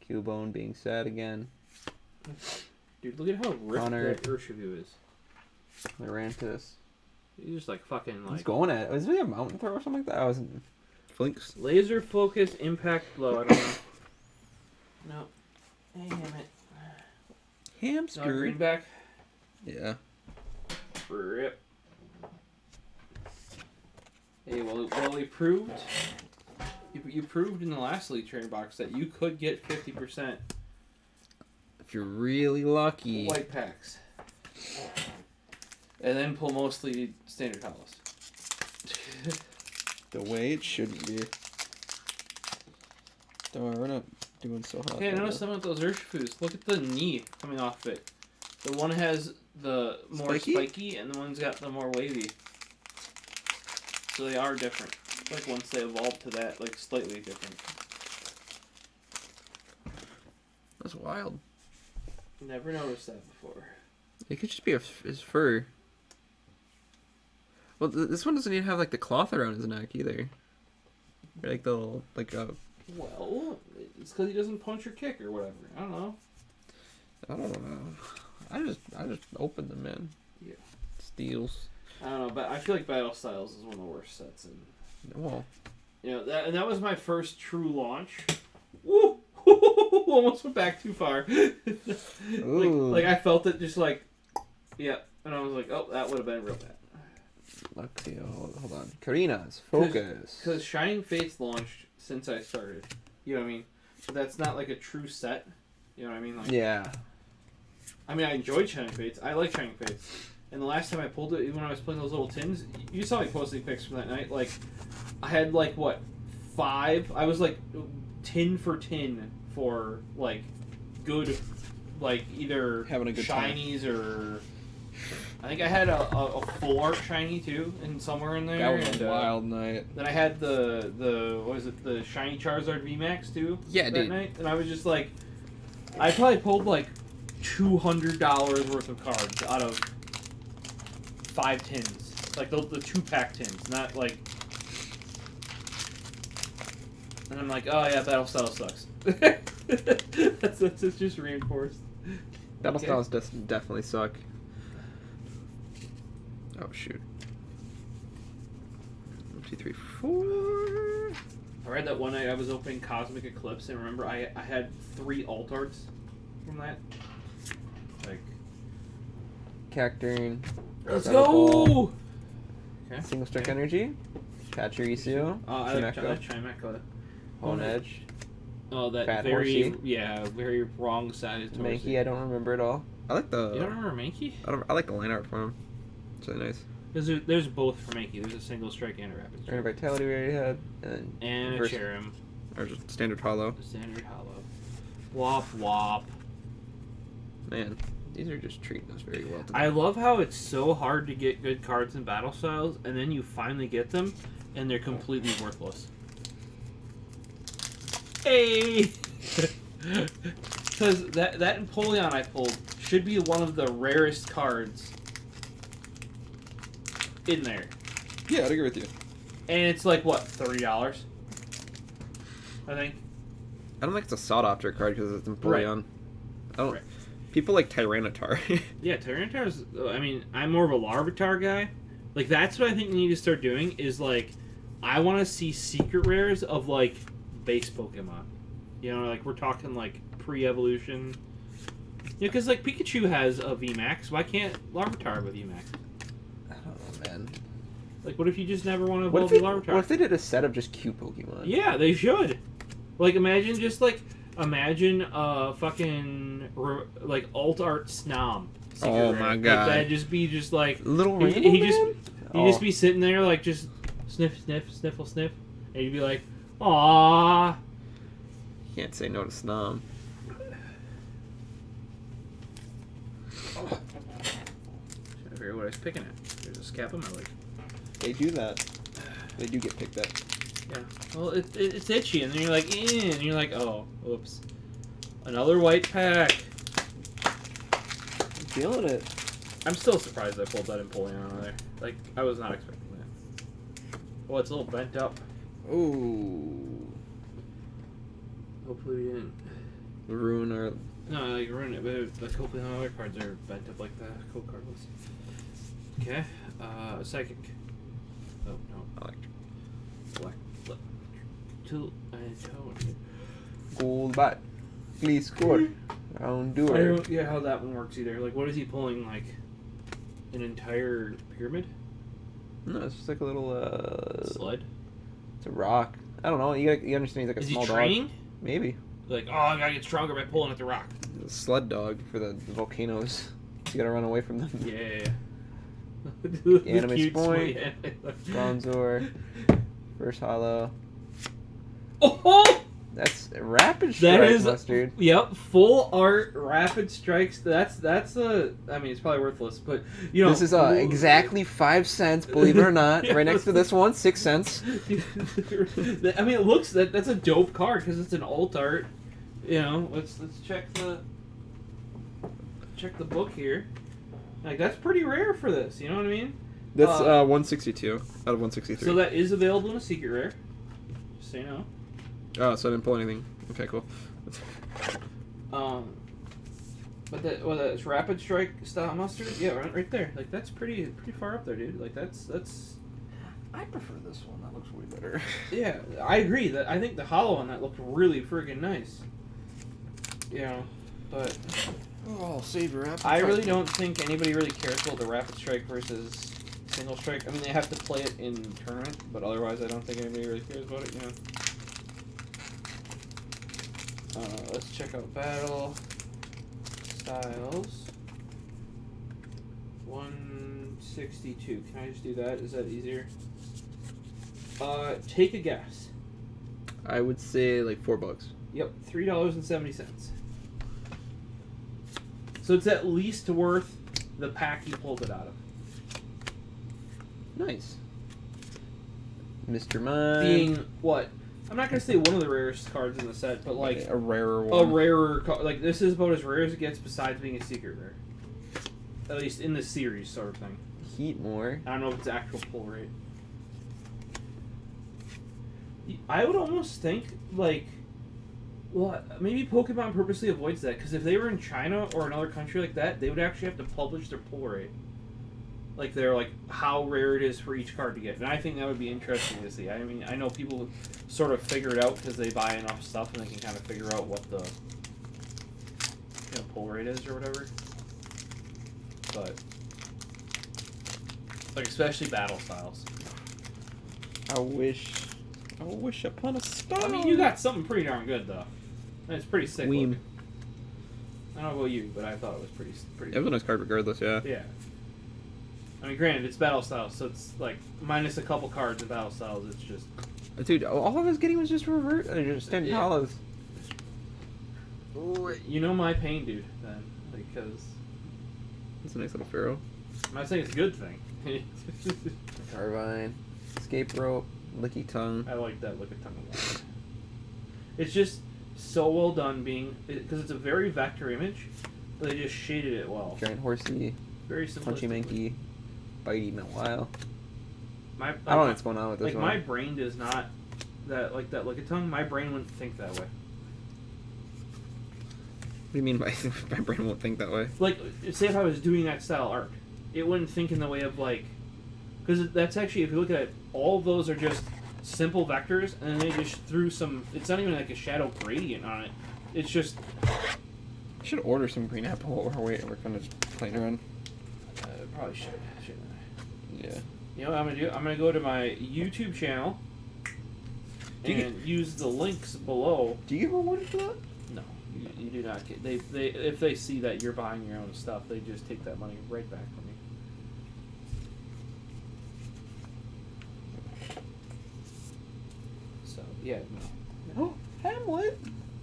Cubone being sad again. Dude, look at how ripped Connor. that Urshifu is. Lurantis. He's just like fucking like... He's going at it. Was it a mountain throw or something like that? I wasn't... Flinks. Laser focus impact blow. I don't know. No. Damn it. Hamster. Greenback. Yeah. Rip. Hey, well, we proved. If you proved in the last Elite Trainer box that you could get 50% If you're really lucky. white packs. And then pull mostly standard hollows. The way it should be. Don't worry, we're not doing so hot. Hey, I noticed some of those Urshifus. Look at the knee coming off it. The one has the more spiky and the one's got the more wavy. So they are different. Like once they evolve to that, like slightly different. That's wild. Never noticed that before. It could just be his fur. Well, this one doesn't even have like the cloth around his neck either. Or, like the little, like a. Well, it's because he doesn't punch or kick or whatever. I don't know. I don't know. I just opened them, man. Yeah. Steals. I don't know, but I feel like Battle Styles is one of the worst sets. And Well. you know that was my first true launch. Woo! Almost went back too far. like I felt it just like, yeah, and I was like, oh, that would have been real bad. Let's see. Hold on. Karina's focus. Because Shining Fates launched since I started. You know what I mean? But that's not like a true set. You know what I mean? Like, yeah. I mean, I enjoyed Shining Fates. I like Shining Fates. And the last time I pulled it, even when I was playing those little tins, you saw me posting pics from that night. Like, I had like, what, 5? I was like tin for tin for like good, like either having a good shinies time. Or I think I had a full art shiny too, and somewhere in there. That was a wild night. Then I had the what was it, the shiny Charizard VMAX too. Yeah, that dude. night, and I was just like, I probably pulled like $200 worth of cards out of 5 tins, like the 2-pack tins, not like. And I'm like, oh yeah, Battle Style sucks. that's just reinforced. Battle Styles definitely suck. Oh shoot. 1, 2, 3, 4. I read that one night I was opening Cosmic Eclipse, and remember I had 3 alt arts from that. Like, Cacturne. let's go! Okay. Single Strike Energy. Pachirisu. I like Chimecha. Hone Edge. Oh, that Fat very Horsey. very wrong-sided Horsey. Mankey, I don't remember at all. I like the. You don't remember Mankey? I like the line art from him. It's really nice. There's both for Mankey. There's a single strike and a rapid strike. Rare Vitality we already had, And a Cherim. Or just standard hollow. Standard hollow. Wop wop. Man, these are just treating us very well today. I love how it's so hard to get good cards in Battle Styles, and then you finally get them, and they're completely worthless. Hey! Because that Empoleon I pulled should be one of the rarest cards in there. Yeah, I'd agree with you. And it's like, what, $30? I think. I don't think it's a sought after card because it's Empoleon. Right. I don't. Right. People like Tyranitar. Yeah, Tyranitar's. I mean, I'm more of a Larvitar guy. Like, that's what I think we need to start doing. Is like, I want to see secret rares of like base Pokemon. You know, like we're talking like pre-evolution. Yeah, because like Pikachu has a VMAX. Why can't Larvitar have a VMAX? I don't know, man. Like, what if you just never want to What evolve if, the Larvitar? what if they did a set of just cute Pokemon? Yeah, they should. Like, imagine fucking like alt art Snom. Oh my god! Like, that'd just be just like Little Rainbow he Man? just be sitting there like just sniff, sniff, sniffle, sniff, and you'd be like, "Aww." Can't say no to Snom. I figure what I was picking at. There's a scab on my leg. They do that. They do get picked up. Yeah. Well, it's itchy, and then you're like, eh, and you're like, oh, oops. Another white pack. I'm feeling it. I'm still surprised I pulled that Empoleon out of there. Like, I was not expecting that. Oh, it's a little bent up. Ooh. Hopefully we didn't. Ruin our. No, like ruin it, but like hopefully none of other cards are bent up like the code card was. Okay. Psychic. Oh no. Black. Two and Tony. Gold bat. Please score. Round doer. I don't get how that one works either. Like, what is he pulling? Like, an entire pyramid? No, it's just like a little Sled? It's a rock. I don't know. You understand he's like a Is he small training? dog. Maybe. Like, oh, I gotta get stronger by pulling at the rock. He's a sled dog for the volcanoes. You gotta run away from them. Yeah. Anime Cute Spoink. sweet- Bronzor. First hollow. Oh! That's rapid strike That is mustard. Yep, full art rapid strikes. That's a. I mean, it's probably worthless, but you know. This is exactly 5 cents, believe it or not. Right next to this one, 6 cents. I mean, it looks that's a dope card because it's an alt art. You know, let's check the book here. Like that's pretty rare for this. You know what I mean? That's 162 out of 163. So that is available in a secret rare. Just so you know. Oh, so I didn't pull anything. Okay, cool. But that's rapid strike style mustard. Yeah, right there. Like that's pretty far up there, dude. Like that's. I prefer this one. That looks way better. Yeah, I agree. That I think the hollow on that looked really friggin' nice. You know, but Oh, save your rapid I really don't think anybody really cares about the rapid strike versus single strike. I mean, they have to play it in tournament, but otherwise, I don't think anybody really cares about it. You know. Let's check out battle styles. 162. Can I just do that? Is that easier? Take a guess. I would say like $4. Yep, $3.70. So it's at least worth the pack you pulled it out of. Nice. Mr. Mime. Being what? I'm not gonna say one of the rarest cards in the set, but like a rarer a one. rarer card. Like this is about as rare as it gets, besides being a secret rare. At least in the series, sort of thing. Heat more. I don't know if it's actual pull rate. I would almost think like, well, maybe Pokemon purposely avoids that because if they were in China or another country like that, they would actually have to publish their pull rate. Like they're like how rare it is for each card to get, and I think that would be interesting to see. I mean, I know people sort of figure it out because they buy enough stuff and they can kind of figure out what the pull rate is or whatever. But like especially battle styles. I wish upon a star. I mean, you got something pretty darn good though. And it's pretty sick. Weem. Looking. I don't know about you, but I thought it was pretty. It was a nice card regardless, yeah. Yeah. I mean, granted, it's battle styles, so it's like minus a couple cards of battle styles. It's just. Dude, all I was getting was just just standard hollows. You know my pain, dude. Then because. That's a nice little Pharaoh. I'm not saying it's a good thing. Carvine, escape rope, licky tongue. I like that look at tongue a lot. It's just so well done, because it's a very vector image. But they just shaded it well. Giant horsey, Very simple. punchy manky, bitey Mawile. I don't know what's going on with this like one. my brain does not that look at tongue. My brain wouldn't think that way. What do you mean by my brain won't think that way? Like, say if I was doing that style art, it wouldn't think in the way of like, because that's actually, if you look at it, all of those are just simple vectors, and then they just threw some. It's not even like a shadow gradient on it. It's just. I should order some green apple while we're kind of just playing around. Probably shouldn't I? Yeah. You know what I'm gonna do? I'm gonna go to my YouTube channel and use the links below. Do you get rewarded for that? No, you do not get. They if they see that you're buying your own stuff, they just take that money right back from you. So yeah, no. Oh, Hamlet!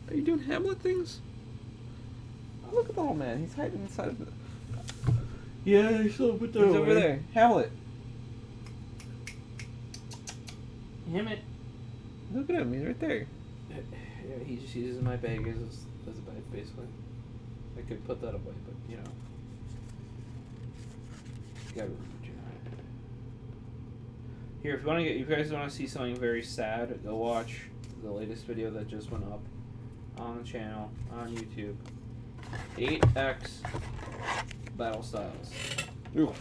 Are you doing Hamlet things? Oh, look at the old man. He's hiding inside of the. Yeah, I saw put that He's over there. Hamlet. Hamlet. Look at him. He's right there. Yeah, he just uses my bag as a bag, basically. I could put that away, but you know. Gotta remember to. Here, if you guys want to see something very sad, go watch the latest video that just went up on the channel on YouTube. 8x battle styles. Ooh.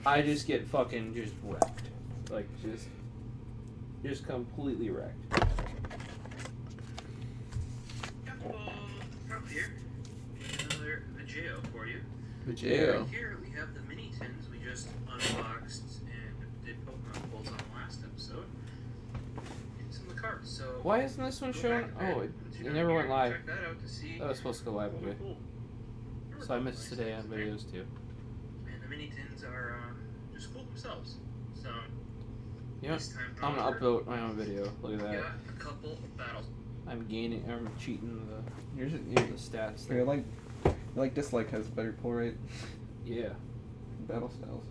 I just get fucking just wrecked, like just completely wrecked. Prof here. Another video for you. Video. Here we have the mini tins we just unboxed and did Pokemon pulls on the last episode. And some of the Why isn't this one showing? Oh, it never went live. Check that out to see. That was supposed to go live today. Cool. So I missed today on videos too. And the mini tins are just cool themselves. So Yep. this time I'm gonna upload my own video. Look at we that. got a couple of battles. I'm cheating Yours, the stats there. your like dislike has better pull rate. Yeah. Battle styles.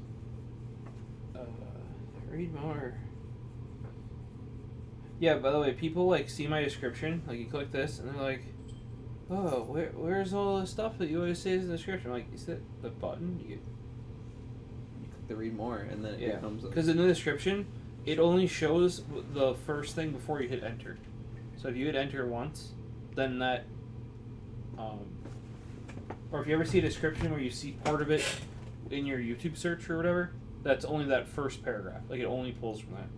Read more. Yeah, by the way, people like see my description, like you click this and they're like, oh, where's all the stuff that you always say is in the description? I'm like, is that the button? You click the read more and then it comes up. Because in the description, it only shows the first thing before you hit enter. So if you hit enter once, then that, or if you ever see a description where you see part of it in your YouTube search or whatever, that's only that first paragraph. Like it only pulls from that.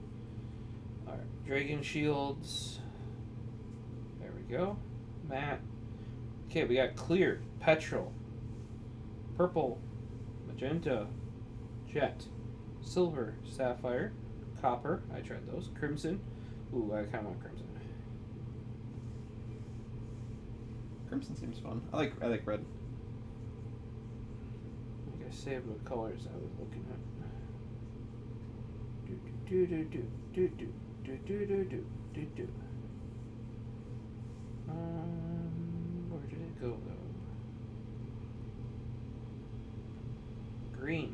Alright, Dragon Shields. There we go. Matte. Okay, we got clear, petrol, purple, magenta, jet, silver, sapphire, copper. I tried those. Crimson. Ooh, I kind of want crimson. Crimson seems fun. I like red. I think I saved what colors I was looking at. Do do do do do do do do do do do. Where did it go though? Green.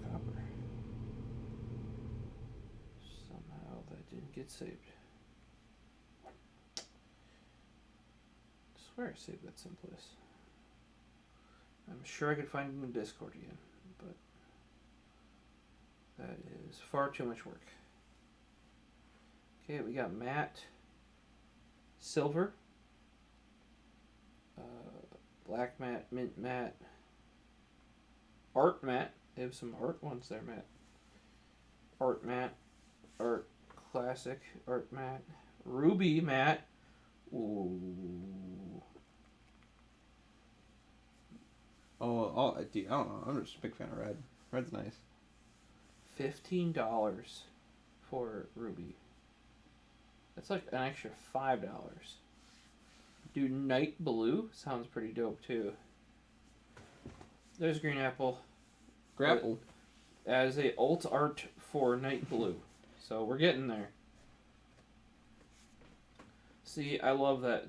Copper. Somehow that didn't get saved. I swear I saved that someplace. I'm sure I could find it in Discord again, but that is far too much work. Okay, we got matte, silver, black matte, mint matte, art matte. They have some art ones there, matte. Art matte, art classic, art matte, ruby matte. Ooh. Dude, I don't know. I'm just a big fan of red. Red's nice. $15 for ruby. That's like an extra $5. Dude, night blue sounds pretty dope too. There's green apple. Grapple. As a alt art for night blue. So we're getting there. See, I love that.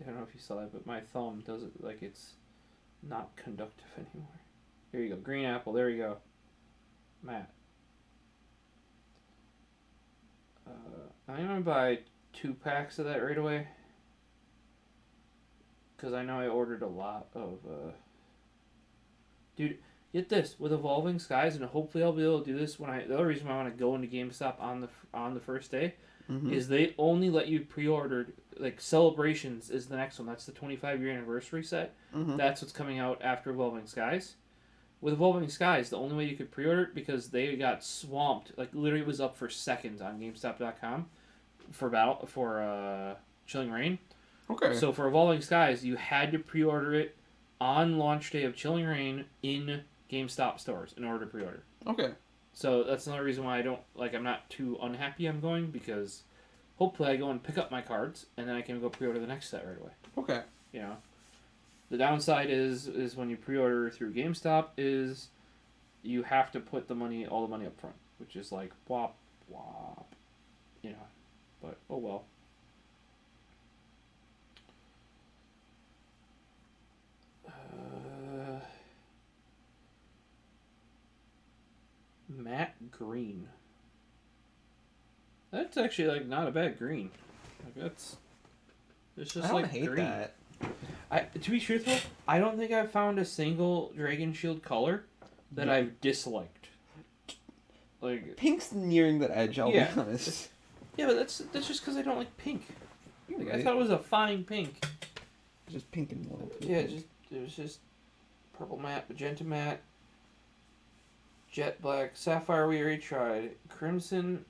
I don't know if you saw that, but my thumb does it like it's not conductive anymore. Here you go. Green apple. There you go. Matte. I'm going to buy 2 packs of that right away. Because I know I ordered a lot of... Dude, get this. With Evolving Skies, and hopefully I'll be able to do this when the other reason why I want to go into GameStop on the first day is they only let you pre-order, like, Celebrations is the next one. That's the 25-year anniversary set. That's what's coming out after Evolving Skies. With Evolving Skies, the only way you could pre-order it, because they got swamped, like, literally it was up for seconds on GameStop.com for Chilling Reign. Okay. So for Evolving Skies, you had to pre-order it on launch day of Chilling Reign in GameStop stores in order to pre-order. Okay. So that's another reason why I'm not too unhappy I'm going, because hopefully I go and pick up my cards, and then I can go pre-order the next set right away. Okay. You know? The downside is when you pre-order through GameStop is you have to put all the money up front, which is like whop, whop, you know, but oh well. Matte green. That's actually like not a bad green. Like it's just I don't like hate green. that. To be truthful, I don't think I've found a single Dragon Shield color that I've disliked. Like Pink's nearing that edge, I'll be honest. Yeah, but that's just because I don't like pink. Like, Right. I thought it was a fine pink. Just pink and white. Yeah, it was just purple matte, magenta matte, jet black, sapphire we already tried, crimson,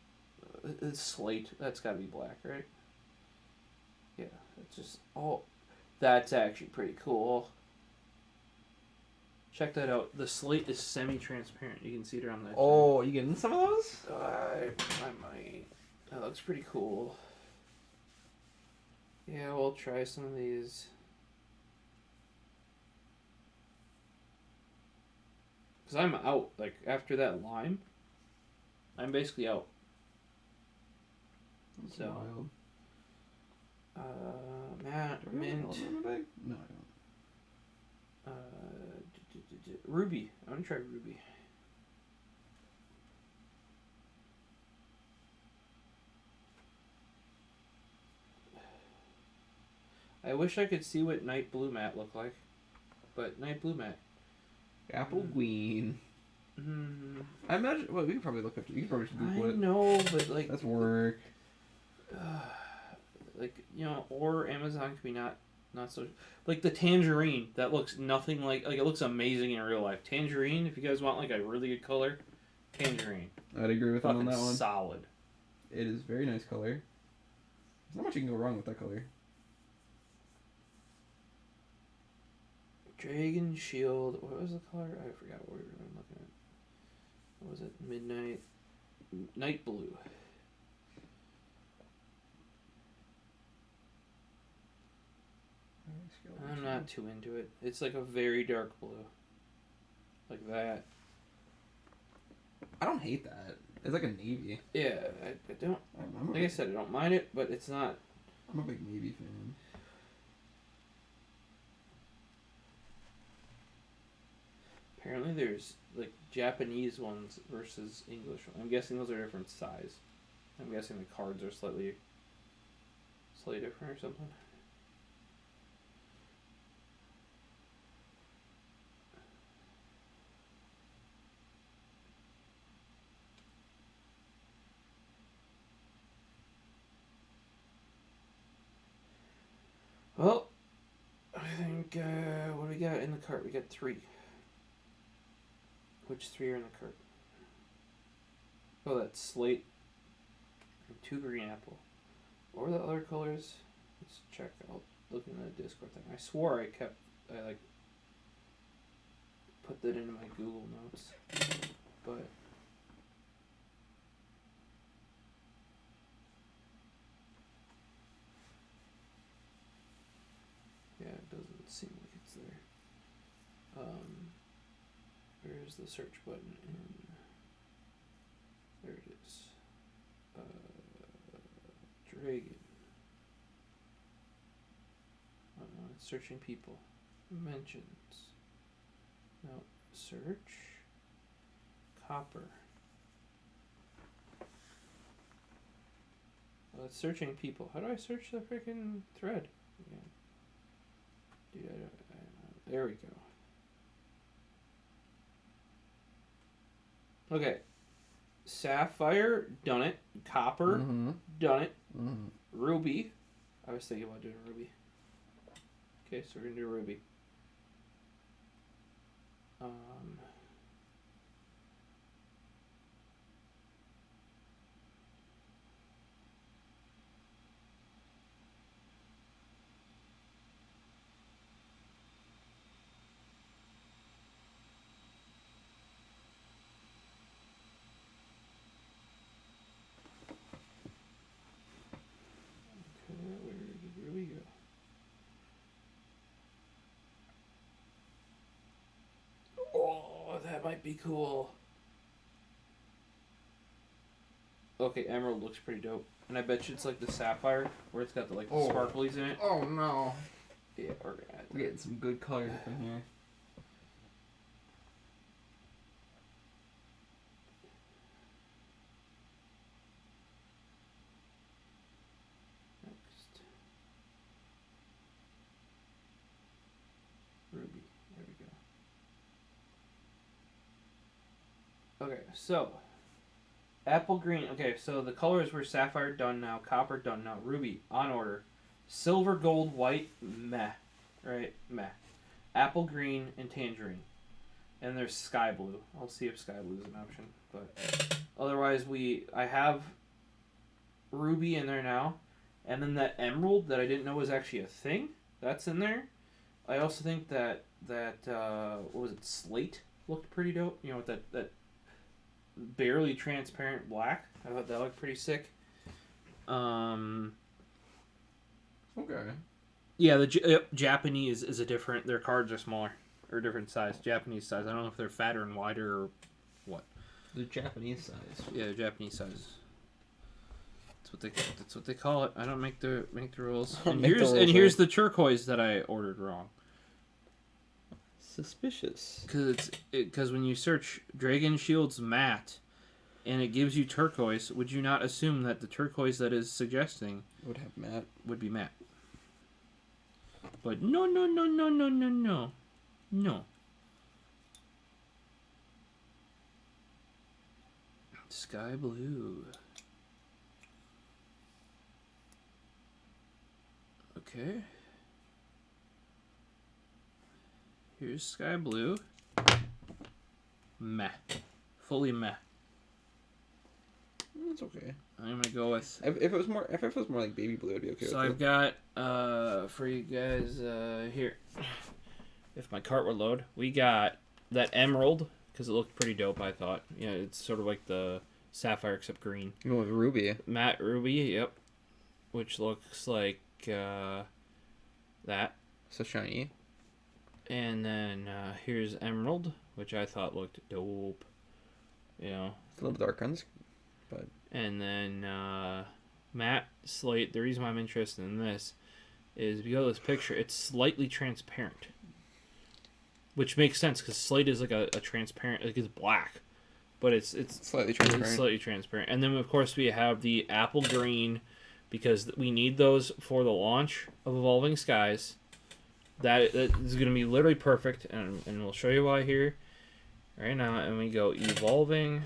slate. That's got to be black, right? Yeah, it's just that's actually pretty cool. Check that out. The slate is semi-transparent. You can see it around that. Oh, you getting some of those? I might. That looks pretty cool. Yeah, we'll try some of these. Because I'm out. Like, after that lime, I'm basically out. That's So, wild. Matt, Do I have mint, an element in my bag? No, I don't. ruby. I want to try ruby. I wish I could see what night blue matte looked like, but night blue matte. Apple green. I imagine. Well, we could probably look up. You could probably just Google I it. know, but like That's work. like, you know, or Amazon could be not so like the tangerine that looks nothing like it looks amazing in real life. Tangerine, if you guys want like a really good color, tangerine. I'd agree with him on Fucking that one. solid. It is very nice color. There's not much you can go wrong with that color. Dragon Shield. What was the color? I forgot what we were looking at. What was it? Midnight. Night blue. I'm not too into it. It's like a very dark blue. Like that. I don't hate that. It's like a navy. Yeah, I don't. Like I said, I don't mind it, but it's not. I'm a big navy fan. Apparently, there's like Japanese ones versus English ones. I'm guessing those are different size. I'm guessing the cards are slightly different or something. Well, I think, what do we got in the cart? We got 3. Which 3 are in the cart? Oh, that's slate. And 2 green apple. What were the other colors? Let's check. I'll look in the Discord thing. I swore I put that into my Google Notes. But yeah, it doesn't seem like it's there. Where's the search button? There it is. Dragon. It's searching people. Mentions. No. Search. Copper. Well, it's searching people. How do I search the freaking thread? Yeah. Dude, there we go. Okay. Sapphire, done it. Copper, done it. Ruby. I was thinking about doing ruby. Okay, so we're gonna do ruby. Where did ruby go? Oh, that might be cool. Okay, emerald looks pretty dope. And I bet you it's like the sapphire, where it's got the like the sparklies in it. Oh no. Yeah, we're gonna add We're getting some good colors up in here. next. Ruby. There we go. Okay, so apple green. Okay, so the colors were sapphire done now, copper done now, ruby on order, silver, gold, white, meh, right, meh, apple green and tangerine, and there's sky blue. I'll see if sky blue is an option, but otherwise I have ruby in there now, and then that emerald that I didn't know was actually a thing, that's in there. I also think that what was it, slate looked pretty dope. You know, with that barely transparent black. I thought that looked pretty sick. Okay. Yeah, the Japanese is a different. Their cards are smaller or different size. Japanese size. I don't know if they're fatter and wider or what. The Japanese size. Yeah, the Japanese size. That's what they call it. I don't make the rules. And here's the turquoise that I ordered wrong. Suspicious. Because when you search Dragon Shields matte, and it gives you turquoise, would you not assume that the turquoise that is suggesting Would have matte. would be matte? But no. Sky blue. Okay. Here's sky blue. Meh. Fully meh. It's okay. I'm gonna go with. If it was more like baby blue, I'd be okay. So with I've got for you guys here. If my cart would load, we got that emerald because it looked pretty dope. I thought, yeah, it's sort of like the sapphire except green. You go with ruby. Matte ruby, yep. Which looks like that. So shiny. And then here's emerald, which I thought looked dope. You know. It's a little dark on this, but. And then matte slate. The reason why I'm interested in this is because of this picture. It's slightly transparent, which makes sense because slate is like a transparent. Like it's black, but it's Slightly transparent. It's slightly transparent. And then of course we have the apple green because we need those for the launch of Evolving Skies. That is going to be literally perfect, and we'll show you why here right now. And we go Evolving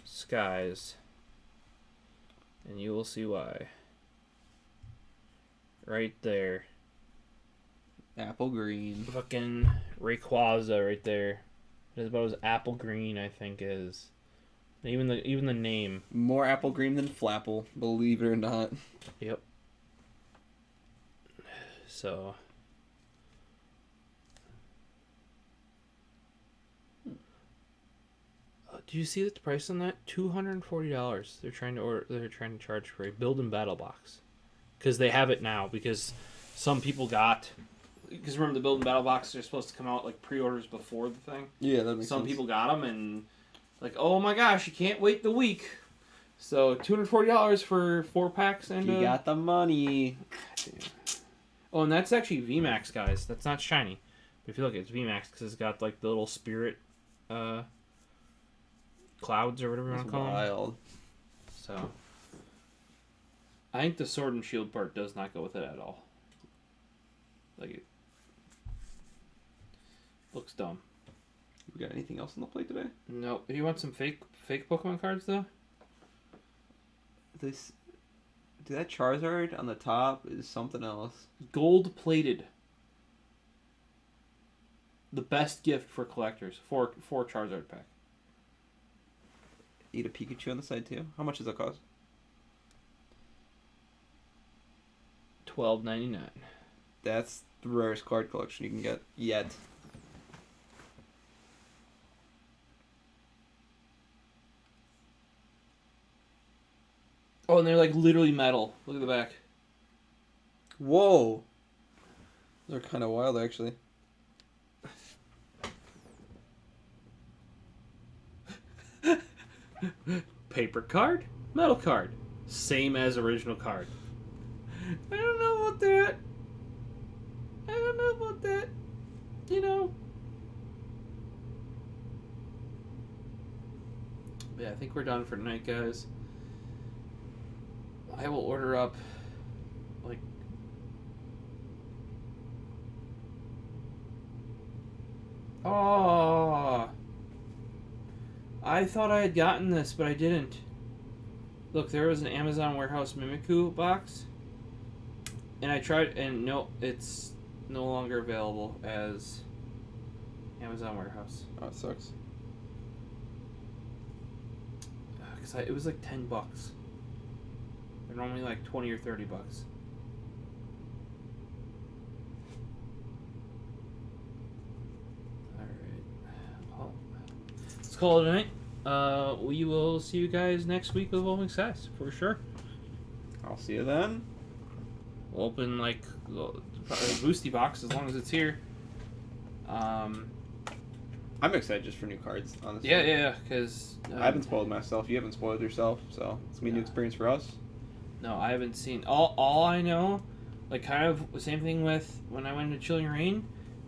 Skies, and you will see why. Right there. Apple green. Fucking Rayquaza right there. It is about as apple green, I think, is. Even the name. More apple green than Flapple, believe it or not. Yep. So. Do you see the price on that? $240. They're trying to charge for a build and battle box, because they have it now. Because some people because remember the build and battle boxes are supposed to come out like pre-orders before the thing. Yeah, that makes Some sense. people got them and like, oh my gosh, you can't wait the week. So $240 for 4 packs and. You got the money. Oh, and that's actually VMAX, guys. That's not shiny. But if you look, it's VMAX because it's got like the little spirit. Clouds or whatever you want to call them. Wild. So, I think the sword and shield part does not go with it at all. Like it looks dumb. We got anything else on the plate today? No. Do you want some fake Pokemon cards though? That Charizard on the top is something else. Gold plated. The best gift for collectors. Four Charizard pack. Eat a Pikachu on the side too. How much does that cost? $12.99. That's the rarest card collection you can get yet. Oh, and they're like literally metal. Look at the back. Whoa. They're kind of wild, actually. Paper card, metal card, same as original card. I don't know about that. You know. But yeah, I think we're done for tonight, guys. I will order up like oh, I thought I had gotten this, but I didn't. Look, there was an Amazon Warehouse Mimikyu box, and I tried, and no, it's no longer available as Amazon Warehouse. Oh, it sucks. Because it was like $10. They're normally like $20 or $30. call it a night. We will see you guys next week with Evolving Skies, for sure. I'll see you then. We'll open, like, a boosty box as long as it's here. I'm excited just for new cards, honestly. Yeah, because... I haven't spoiled myself. You haven't spoiled yourself, so it's going to be a new experience for us. No, I haven't seen... All I know, like, kind of the same thing with when I went to Chilling Reign,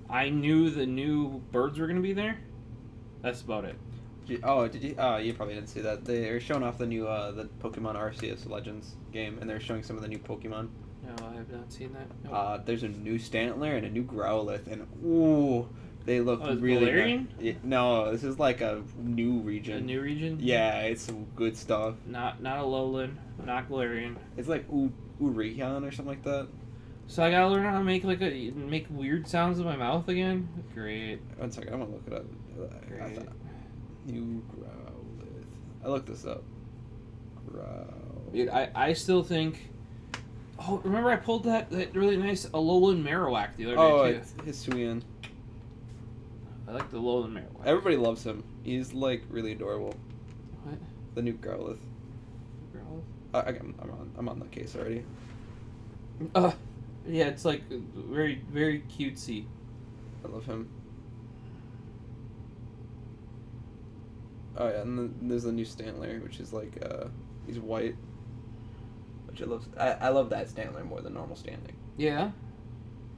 I knew the new birds were going to be there. That's about it. Did you? You probably didn't see that. They are showing off the new the Pokemon Arceus Legends game, and they're showing some of the new Pokemon. No, I have not seen that. No. There's a new Stantler and a new Growlithe, and ooh, they look really Valerian? No, this is like a new region. A new region? Yeah, it's some good stuff. Not a Alolan, not Galarian. It's like Urion or something like that. So I gotta learn how to make weird sounds with my mouth again? Great. One second, I'm gonna look it up. Great. New Growlithe. I looked this up. Growlithe. Dude, I still think... Oh, remember I pulled that really nice Alolan Marowak the other day, too. Oh, it's Hisuian. I like the Alolan Marowak. Everybody loves him. He's, like, really adorable. What? The new Growlithe. I'm on the case already. Yeah, it's, like, very, very cutesy. I love him. Oh yeah, and then there's the new Stantler, which is like he's white, which I love that Stantler more than normal Stantler. Yeah.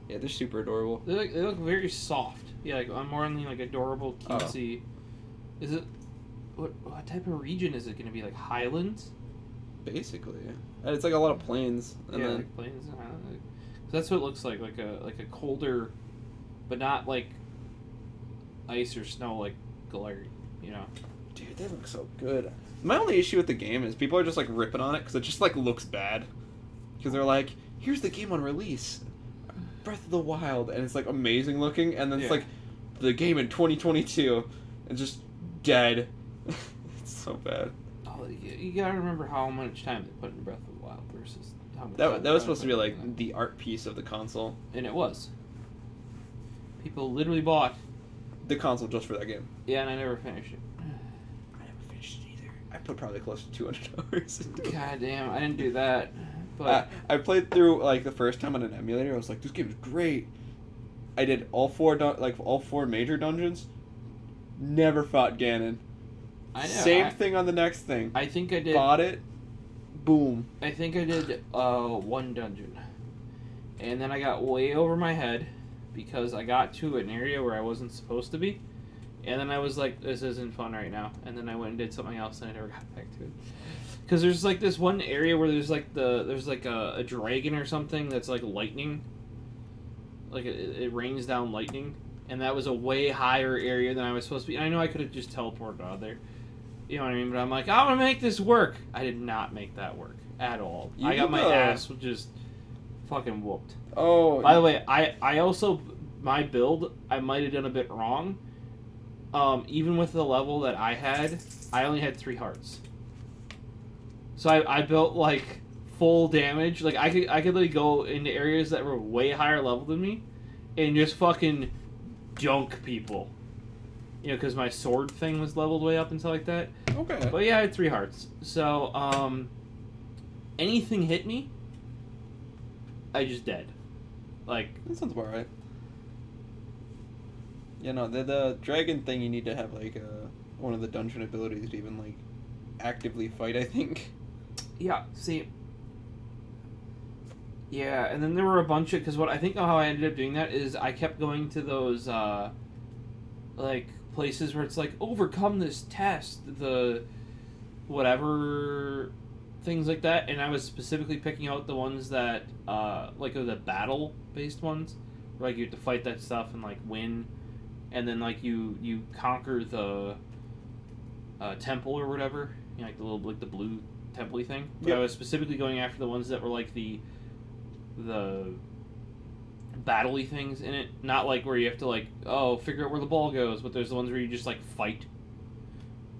Yeah, they're super adorable. They look very soft. Yeah, like I'm more on the like adorable, cutesy. Is it what type of region is it going to be? Like Highlands? Basically, and it's like a lot of plains. And yeah, then, like plains and highlands. So that's what it looks like a colder, but not like ice or snow like Galarian. You know. Dude, they look so good. My only issue with the game is people are just like ripping on it because it just like looks bad. Because they're like, here's the game on release, Breath of the Wild, and it's like amazing looking, and then it's like the game in 2022, and just dead. It's so bad. Oh, you gotta remember how much time they put in Breath of the Wild versus how much. That was supposed to be like the art piece of the console. And it was. People literally bought the console just for that game. Yeah, and I never finished it. I put probably close to 200 hours into it. God damn, I didn't do that. But I played through like the first time on an emulator. I was like, this game is great. I did all four major dungeons. Never fought Ganon. I know. Same thing on the next thing. I think I did. Fought it. Boom. I think I did one dungeon, and then I got way over my head because I got to an area where I wasn't supposed to be. And then I was like, this isn't fun right now. And then I went and did something else and I never got back to it. Because there's like this one area where there's like a dragon or something that's like lightning. Like it rains down lightning. And that was a way higher area than I was supposed to be. And I know I could have just teleported out there. You know what I mean? But I'm like, I'm going to make this work. I did not make that work at all. I got my ass just fucking whooped. Oh. By the way, I also, my build, I might have done a bit wrong. Even with the level that I had, I only had 3 hearts. So I built like full damage. Like I could literally go into areas that were way higher level than me, and just fucking dunk people. You know, because my sword thing was leveled way up and stuff like that. Okay. But yeah, I had 3 hearts. So anything hit me, I just dead. Like that sounds about right. Yeah, no, the dragon thing, you need to have, like, one of the dungeon abilities to even, like, actively fight, I think. Yeah, see. Yeah, and then there were a bunch of... Because what I think how I ended up doing that is I kept going to those, like, places where it's like, overcome this test, the whatever, things like that. And I was specifically picking out the ones that, like, the battle-based ones. Where, like, you have to fight that stuff and, like, win. And then, like, you conquer the temple or whatever, you know, like the little, like the blue temple-y thing. But I was specifically going after the ones that were like the battle-y things in it, not like where you have to like figure out where the ball goes. But there's the ones where you just like fight.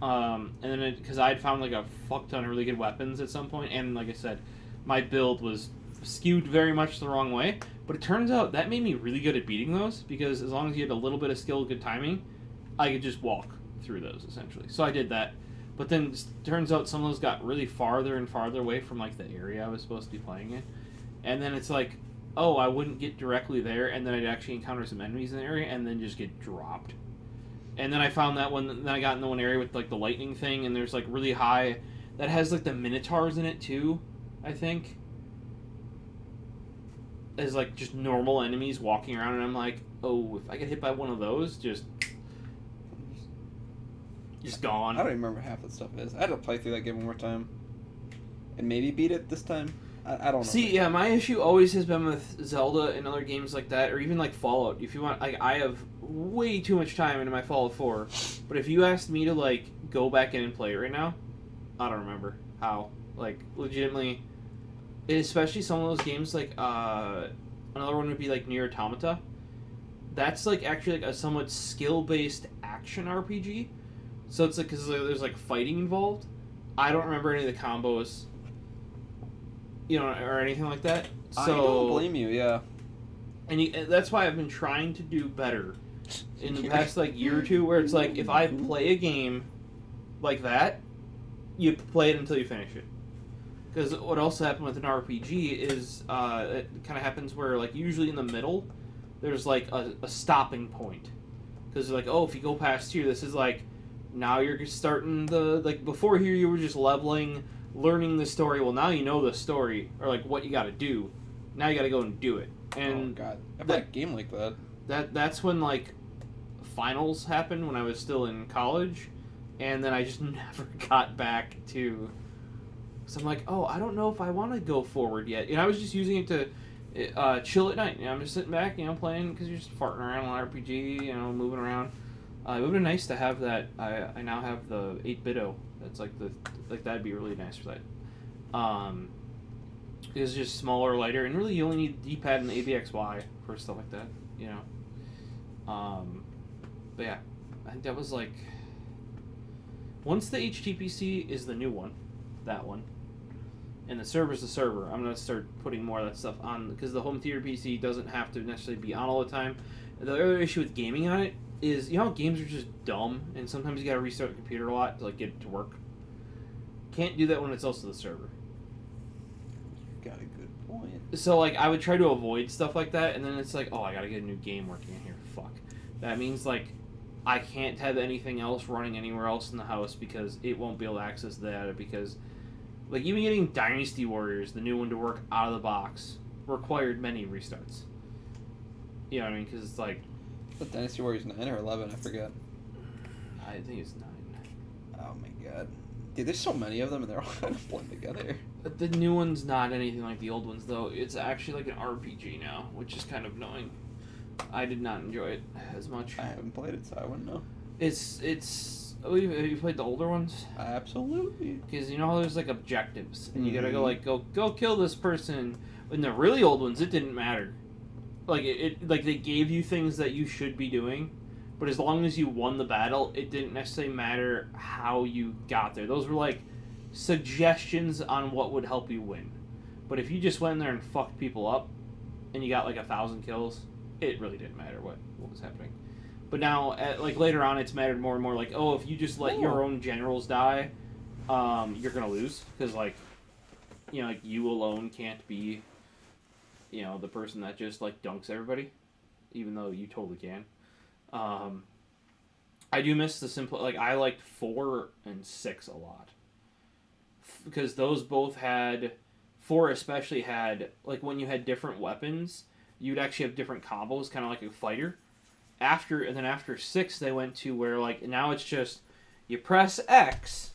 And then because I'd found like a fuck ton of really good weapons at some point, and like I said, my build was skewed very much the wrong way. But it turns out that made me really good at beating those, because as long as you had a little bit of skill, good timing, I could just walk through those essentially. So I did that, but then turns out some of those got really farther and farther away from like the area I was supposed to be playing in, and then it's like, oh, I wouldn't get directly there, and then I'd actually encounter some enemies in the area, and then just get dropped. And then I found that one. Then I got in the one area with like the lightning thing, and there's like really high that has like the minotaurs in it too, I think. As like just normal enemies walking around, and I'm like, oh, if I get hit by one of those, just gone. I don't even remember half the stuff is. I had to play through that game one more time, and maybe beat it this time. I don't know. See, yeah, my issue always has been with Zelda and other games like that, or even like Fallout. If you want, like, I have way too much time into my Fallout 4, but if you asked me to like go back in and play it right now, I don't remember how. Like, legitimately, especially some of those games. Like, another one would be like Nier Automata. That's like actually like a somewhat skill-based action RPG. So it's like, because there's like fighting involved. I don't remember any of the combos, you know, or anything like that. So, I don't blame you, yeah. And that's why I've been trying to do better in the past like year or two, where it's like, if I play a game like that, you play it until you finish it. Because what also happened with an RPG is it kind of happens where, like, usually in the middle, there's like a stopping point. Because like, oh, if you go past here, this is like, now you're starting the, like, before here you were just leveling, learning the story. Well, now you know the story, or like what you got to do. Now you got to go and do it. And oh god, I played a game like that. That's when like finals happened when I was still in college, and then I just never got back to. So I'm like, oh, I don't know if I want to go forward yet. And I was just using it to chill at night. You know, I'm just sitting back, you know, playing because you're just farting around on RPG, you know, moving around. It would be nice to have that. I now have the 8-bito. That's like that'd be really nice for that. It's just smaller, lighter, and really you only need the D-pad and the ABXY for stuff like that, you know. But yeah, I think that was like, once the HTPC is the new one, that one, and the server's the server, I'm gonna start putting more of that stuff on, because the home theater PC doesn't have to necessarily be on all the time. The other issue with gaming on it is, you know how games are just dumb, and sometimes you gotta restart the computer a lot to like get it to work. Can't do that when it's also the server. Got a good point. So like I would try to avoid stuff like that, and then it's like, oh, I gotta get a new game working in here. Fuck. That means like I can't have anything else running anywhere else in the house because it won't be able to access the data, because like even getting Dynasty Warriors, the new one, to work out of the box required many restarts. You know what I mean? Because it's like, The Dynasty Warriors 9 or 11, I forget. I think it's 9. Oh my god. Dude, there's so many of them and they're all kind of blend together. But the new one's not anything like the old ones, though. It's actually like an RPG now, which is kind of annoying. I did not enjoy it as much. I haven't played it, so I wouldn't know. It's. Oh, have you played the older ones? Absolutely. Because you know how there's like objectives, and you gotta go kill this person. In the really old ones, it didn't matter. Like like they gave you things that you should be doing, but as long as you won the battle, it didn't necessarily matter how you got there. Those were like suggestions on what would help you win. But if you just went in there and fucked people up, and you got like 1,000 kills, it really didn't matter what was happening. But now, like later on, it's mattered more and more. Like, oh, if you just let your own generals die, you're gonna lose, because like, you know, like you alone can't be, you know, the person that just like dunks everybody, even though you totally can. I do miss the simple. Like, I liked 4 and 6 a lot, because those both had, 4 especially had, like, when you had different weapons, you'd actually have different combos, kind of like a fighter. After 6, they went to where, like, now it's just you press X,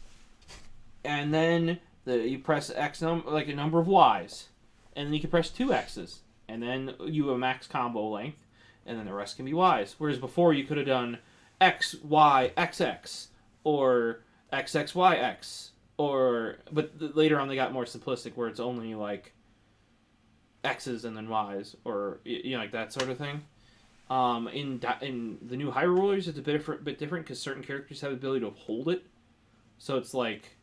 and then you press X like a number of Ys, and then you can press 2 X's, and then you have a max combo length, and then the rest can be Ys. Whereas before you could have done X Y X X or X X Y X, but later on they got more simplistic where it's only like X's and then Y's, or you know, like that sort of thing. In the new Hyrule Warriors, it's a bit different because certain characters have the ability to hold it, so it's like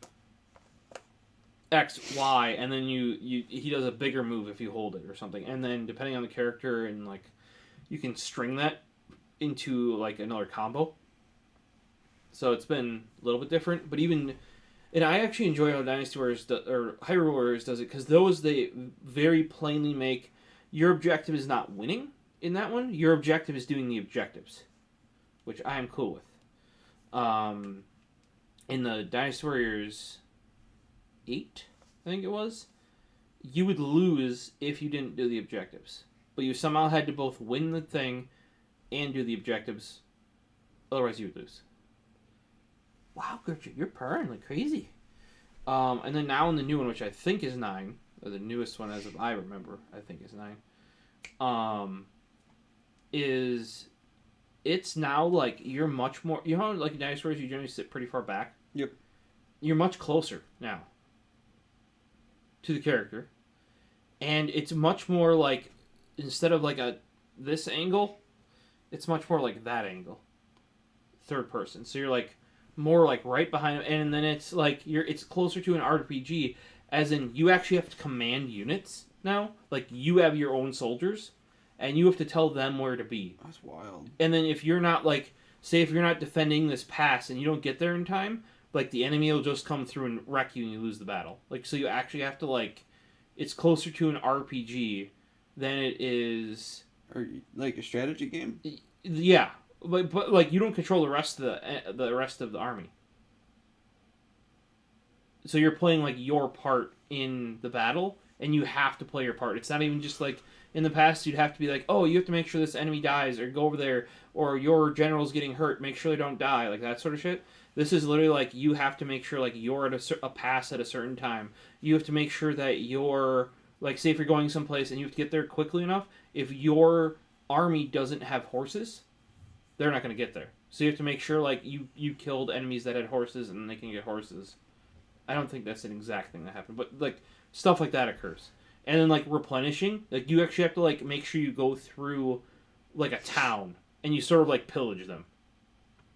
X, Y, and then he does a bigger move if you hold it or something, and then depending on the character, and like you can string that into like another combo. So it's been a little bit different, but even, and I actually enjoy how Dynasty Warriors or Hyrule Warriors does it, because those, they very plainly make your objective is not winning in that one. Your objective is doing the objectives, which I am cool with. In the Dynasty Warriors 8, I think it was, you would lose if you didn't do the objectives. But you somehow had to both win the thing and do the objectives. Otherwise, you would lose. Wow, Gertrude, you're purring like crazy. And then now in the new one, which I think is 9, or the newest one as of I remember, I think is 9, it's now like you're much more, you know how like in Dynasty Warriors you generally sit pretty far back? Yep. You're much closer now to the character. And it's much more like, instead of like this angle, it's much more like that angle. Third person. So you're like more like right behind him, and then it's like it's closer to an RPG, as in you actually have to command units now. Like you have your own soldiers, and you have to tell them where to be. That's wild. And then if you're not like, say if you're not defending this pass and you don't get there in time, like the enemy will just come through and wreck you and you lose the battle. Like so you actually have to like, it's closer to an RPG than it is, or like a strategy game. Yeah. But like you don't control the rest of the army. So you're playing like your part in the battle, and you have to play your part. It's not even just like in the past you'd have to be like, oh, you have to make sure this enemy dies, or go over there, or your general's getting hurt, make sure they don't die, like that sort of shit. This is literally like you have to make sure like you're at a pass at a certain time. You have to make sure that you're like, say if you're going someplace and you have to get there quickly enough. If your army doesn't have horses, they're not going to get there. So you have to make sure like you killed enemies that had horses and they can get horses. I don't think that's an exact thing that happened, but like stuff like that occurs. And then like replenishing, like you actually have to like make sure you go through like a town and you sort of like pillage them.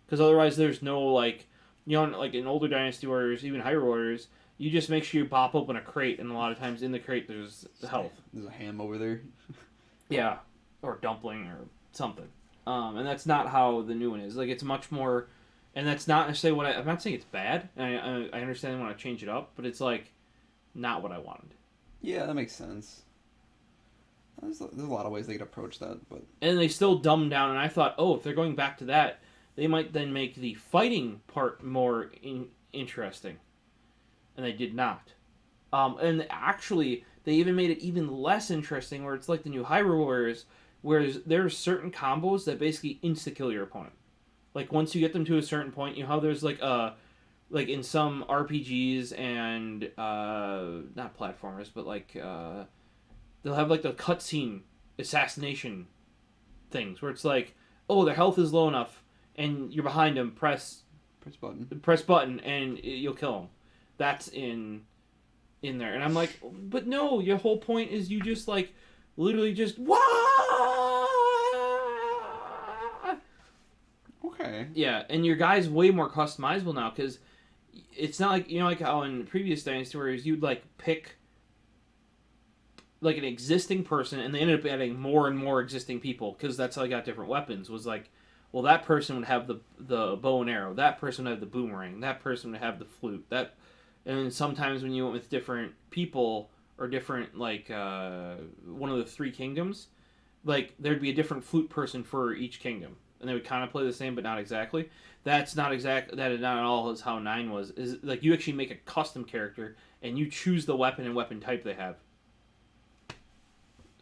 Because otherwise there's no like, you know, like in older Dynasty Warriors, even Hyrule Warriors, you just make sure you pop open a crate, and a lot of times in the crate there's health. There's a ham over there. Yeah, or dumpling or something. And that's not how the new one is. Like, it's much more, and that's not necessarily what I'm not saying it's bad. And I understand they want to change it up, but it's like not what I wanted. Yeah, that makes sense. There's a lot of ways they could approach that, but and they still dumb down. And I thought, oh, if they're going back to that, they might then make the fighting part more interesting, and they did not. And actually, they even made it even less interesting, where it's like the new Hyrule Warriors, where there's certain combos that basically insta-kill your opponent. Like, once you get them to a certain point, you know how there's like in some RPGs and not platformers, but like they'll have like the cutscene assassination things where it's like, oh, their health is low enough, and you're behind them, press button, and you'll kill them. That's in there, and I'm like, but no, your whole point is you just like literally just okay. Yeah, and your guy's way more customizable now, because it's not like, you know, like how in previous Dynasty Warriors you'd like pick like an existing person, and they ended up adding more and more existing people, because that's how they got different weapons. Was like, well, that person would have the bow and arrow, that person would have the boomerang, that person would have the flute, that, and then sometimes when you went with different people or different like one of the 3 kingdoms, like there'd be a different flute person for each kingdom, and they would kind of play the same but not exactly. That's not exact. That is not at all is how 9 was. Is like you actually make a custom character and you choose the weapon and weapon type they have.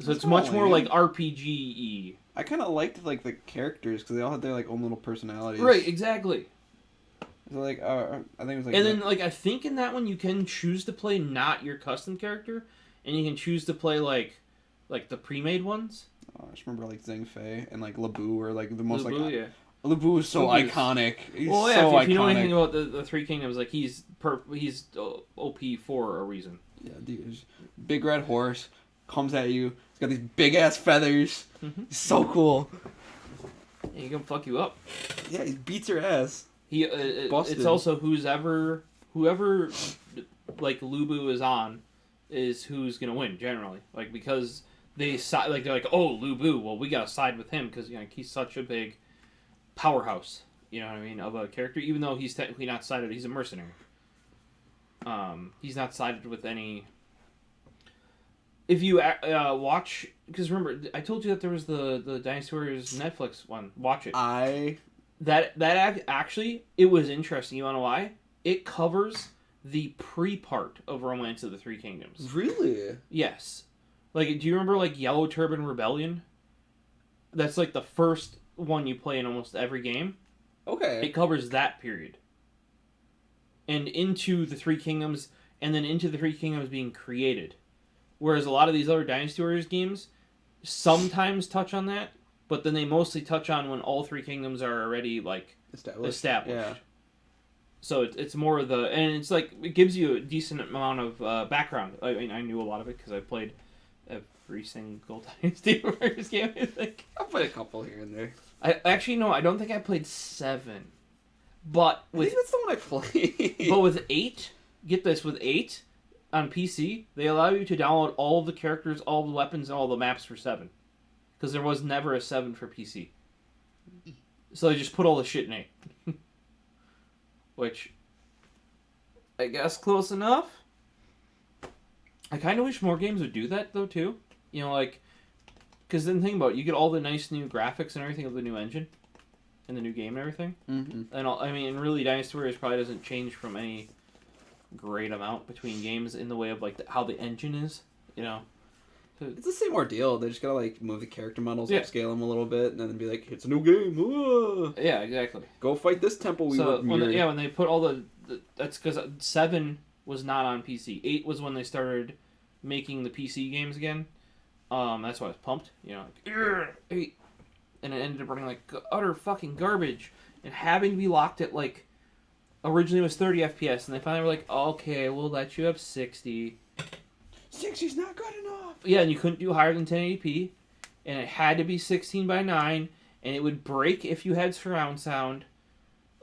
So it's much more like RPG-y. I kind of liked like the characters because they all had their like own little personalities. Right, exactly. So like, I think it was like. And then like I think in that one you can choose to play not your custom character, and you can choose to play like the pre-made ones. I just remember like Zhang Fei and like Lubu were like the most Lubu, like. yeah. Lubu is so iconic. He's well, yeah, so if you know iconic. anything about the 3 kingdoms, like he's OP for a reason. Yeah, dude. Big red horse comes at you. He's got these big ass feathers. Mm-hmm. He's so cool. Yeah, he can fuck you up. Yeah, he beats your ass. He it's also whoever like Lubu is on is who's gonna win generally. Like, because they side, like they're like, oh, Lubu, well we gotta side with him because, you know, he's such a big powerhouse. You know what I mean? Of a character, even though he's technically not sided, he's a mercenary. He's not sided with any. If you watch, because remember, I told you that there was the Dynasty Warriors Netflix one. Watch it. Actually, it was interesting. You want to know why? It covers the pre-part of Romance of the Three Kingdoms. Really? Yes. Like, do you remember, like, Yellow Turban Rebellion? That's, like, the first one you play in almost every game. Okay. It covers that period. And into the Three Kingdoms, and then into the Three Kingdoms being created. Whereas a lot of these other Dynasty Warriors games sometimes touch on that, but then they mostly touch on when all three kingdoms are already, like, established. Yeah. So it's more of the... And it's like, it gives you a decent amount of background. I mean, I knew a lot of it because I played every single Dynasty Warriors game, I think. I've played a couple here and there. Actually, no, I don't think I played 7. But with... I think that's the one I played. But with 8, get this, with 8 on PC, they allow you to download all the characters, all the weapons, and all the maps for 7. Because there was never a 7 for PC. So they just put all the shit in 8. Which, I guess close enough. I kind of wish more games would do that, though, too. You know, like... Because then think about it, you get all the nice new graphics and everything of the new engine. And the new game and everything. Mm-hmm. And I mean, really, Dynasty Warriors probably doesn't change from any great amount between games in the way of, like, how the engine is, you know? So, it's the same ordeal. They just gotta, like, move the character models, Yeah. upscale them a little bit, and then be like, it's a new game. Whoa! yeah, exactly. Go fight this temple we were mirrored. when they put all the that's because 7 was not on PC. 8 was when they started making the PC games again. That's why I was pumped. You know, like, 8. And it ended up running like utter fucking garbage. And having to be locked at, like, originally it was 30 FPS, and they finally were like, okay, we'll let you have 60. 60's not good enough! Yeah, and you couldn't do higher than 1080p, and it had to be 16:9, and it would break if you had surround sound.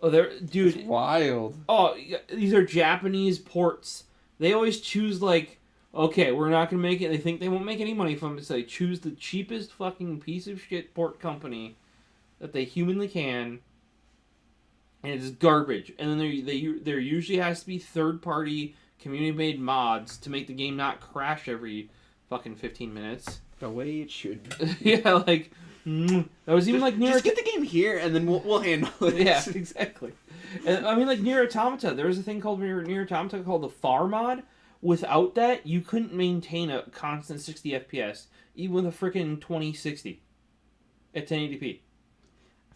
Oh, dude. It's wild. Oh, these are Japanese ports. They always choose, like, okay, we're not going to make it. They think they won't make any money from it, so they choose the cheapest fucking piece of shit port company that they humanly can, and it's garbage. And then there usually has to be third-party, community-made mods to make the game not crash every fucking 15 minutes. The way it should Yeah, like, that was even like near... Just get the game here, and then we'll handle it. Yeah, exactly. And, I mean, like, Nier Automata, there was a thing called Nier Automata called the FAR mod. Without that, you couldn't maintain a constant 60 FPS, even with a freaking 2060 at 1080p. I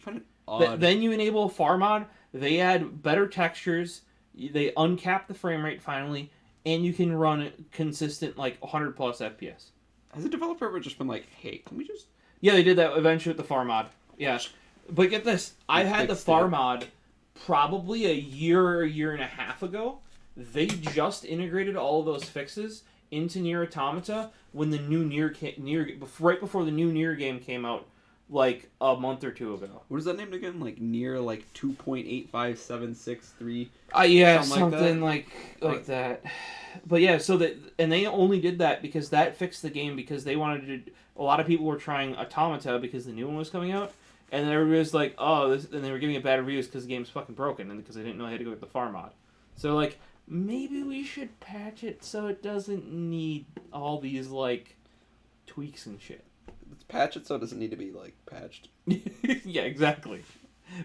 find it odd. Then you enable a FAR mod, they add better textures, they uncap the frame rate finally, and you can run consistent, like, 100 plus FPS. Has a developer ever just been like, hey, can we just... Yeah, they did that eventually with the FAR mod. Yeah. But get this, I had the FAR mod probably a year and a half ago. They just integrated all of those fixes into Nier Automata when the new right before the new Nier game came out, like a month or two ago. What is that named again? Like Nier, like 2.85763. Yeah, something like that. But yeah, so and they only did that because that fixed the game because they wanted to. A lot of people were trying Automata because the new one was coming out, and everybody was like, "Oh," and they were giving it bad reviews because the game's fucking broken, and because they didn't know they had to go with the FAR mod. So like, maybe we should patch it so it doesn't need all these like tweaks and shit. Let's patch it so it doesn't need to be like patched. Yeah, exactly.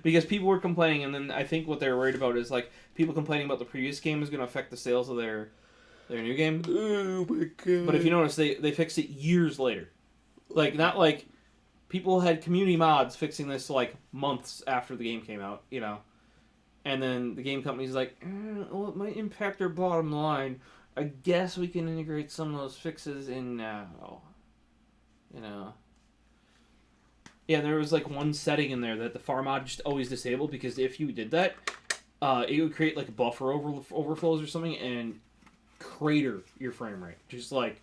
Because people were complaining, and then I think what they were worried about is like people complaining about the previous game is going to affect the sales of their new game. Oh my god! But if you notice, they fixed it years later. Like, not like people had community mods fixing this like months after the game came out, you know. And then the game company's like, well, it might impact our bottom line. I guess we can integrate some of those fixes in now. You know. Yeah, there was like one setting in there that the FAR mod just always disabled because if you did that, it would create like buffer overflows or something and crater your frame rate. Just like...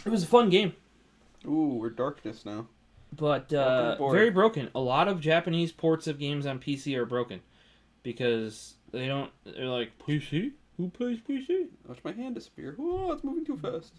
It was a fun game. Ooh, we're darkness now. But very broken. A lot of Japanese ports of games on PC are broken because they're like, PC? Who plays PC? Watch my hand disappear. Oh, it's moving too fast.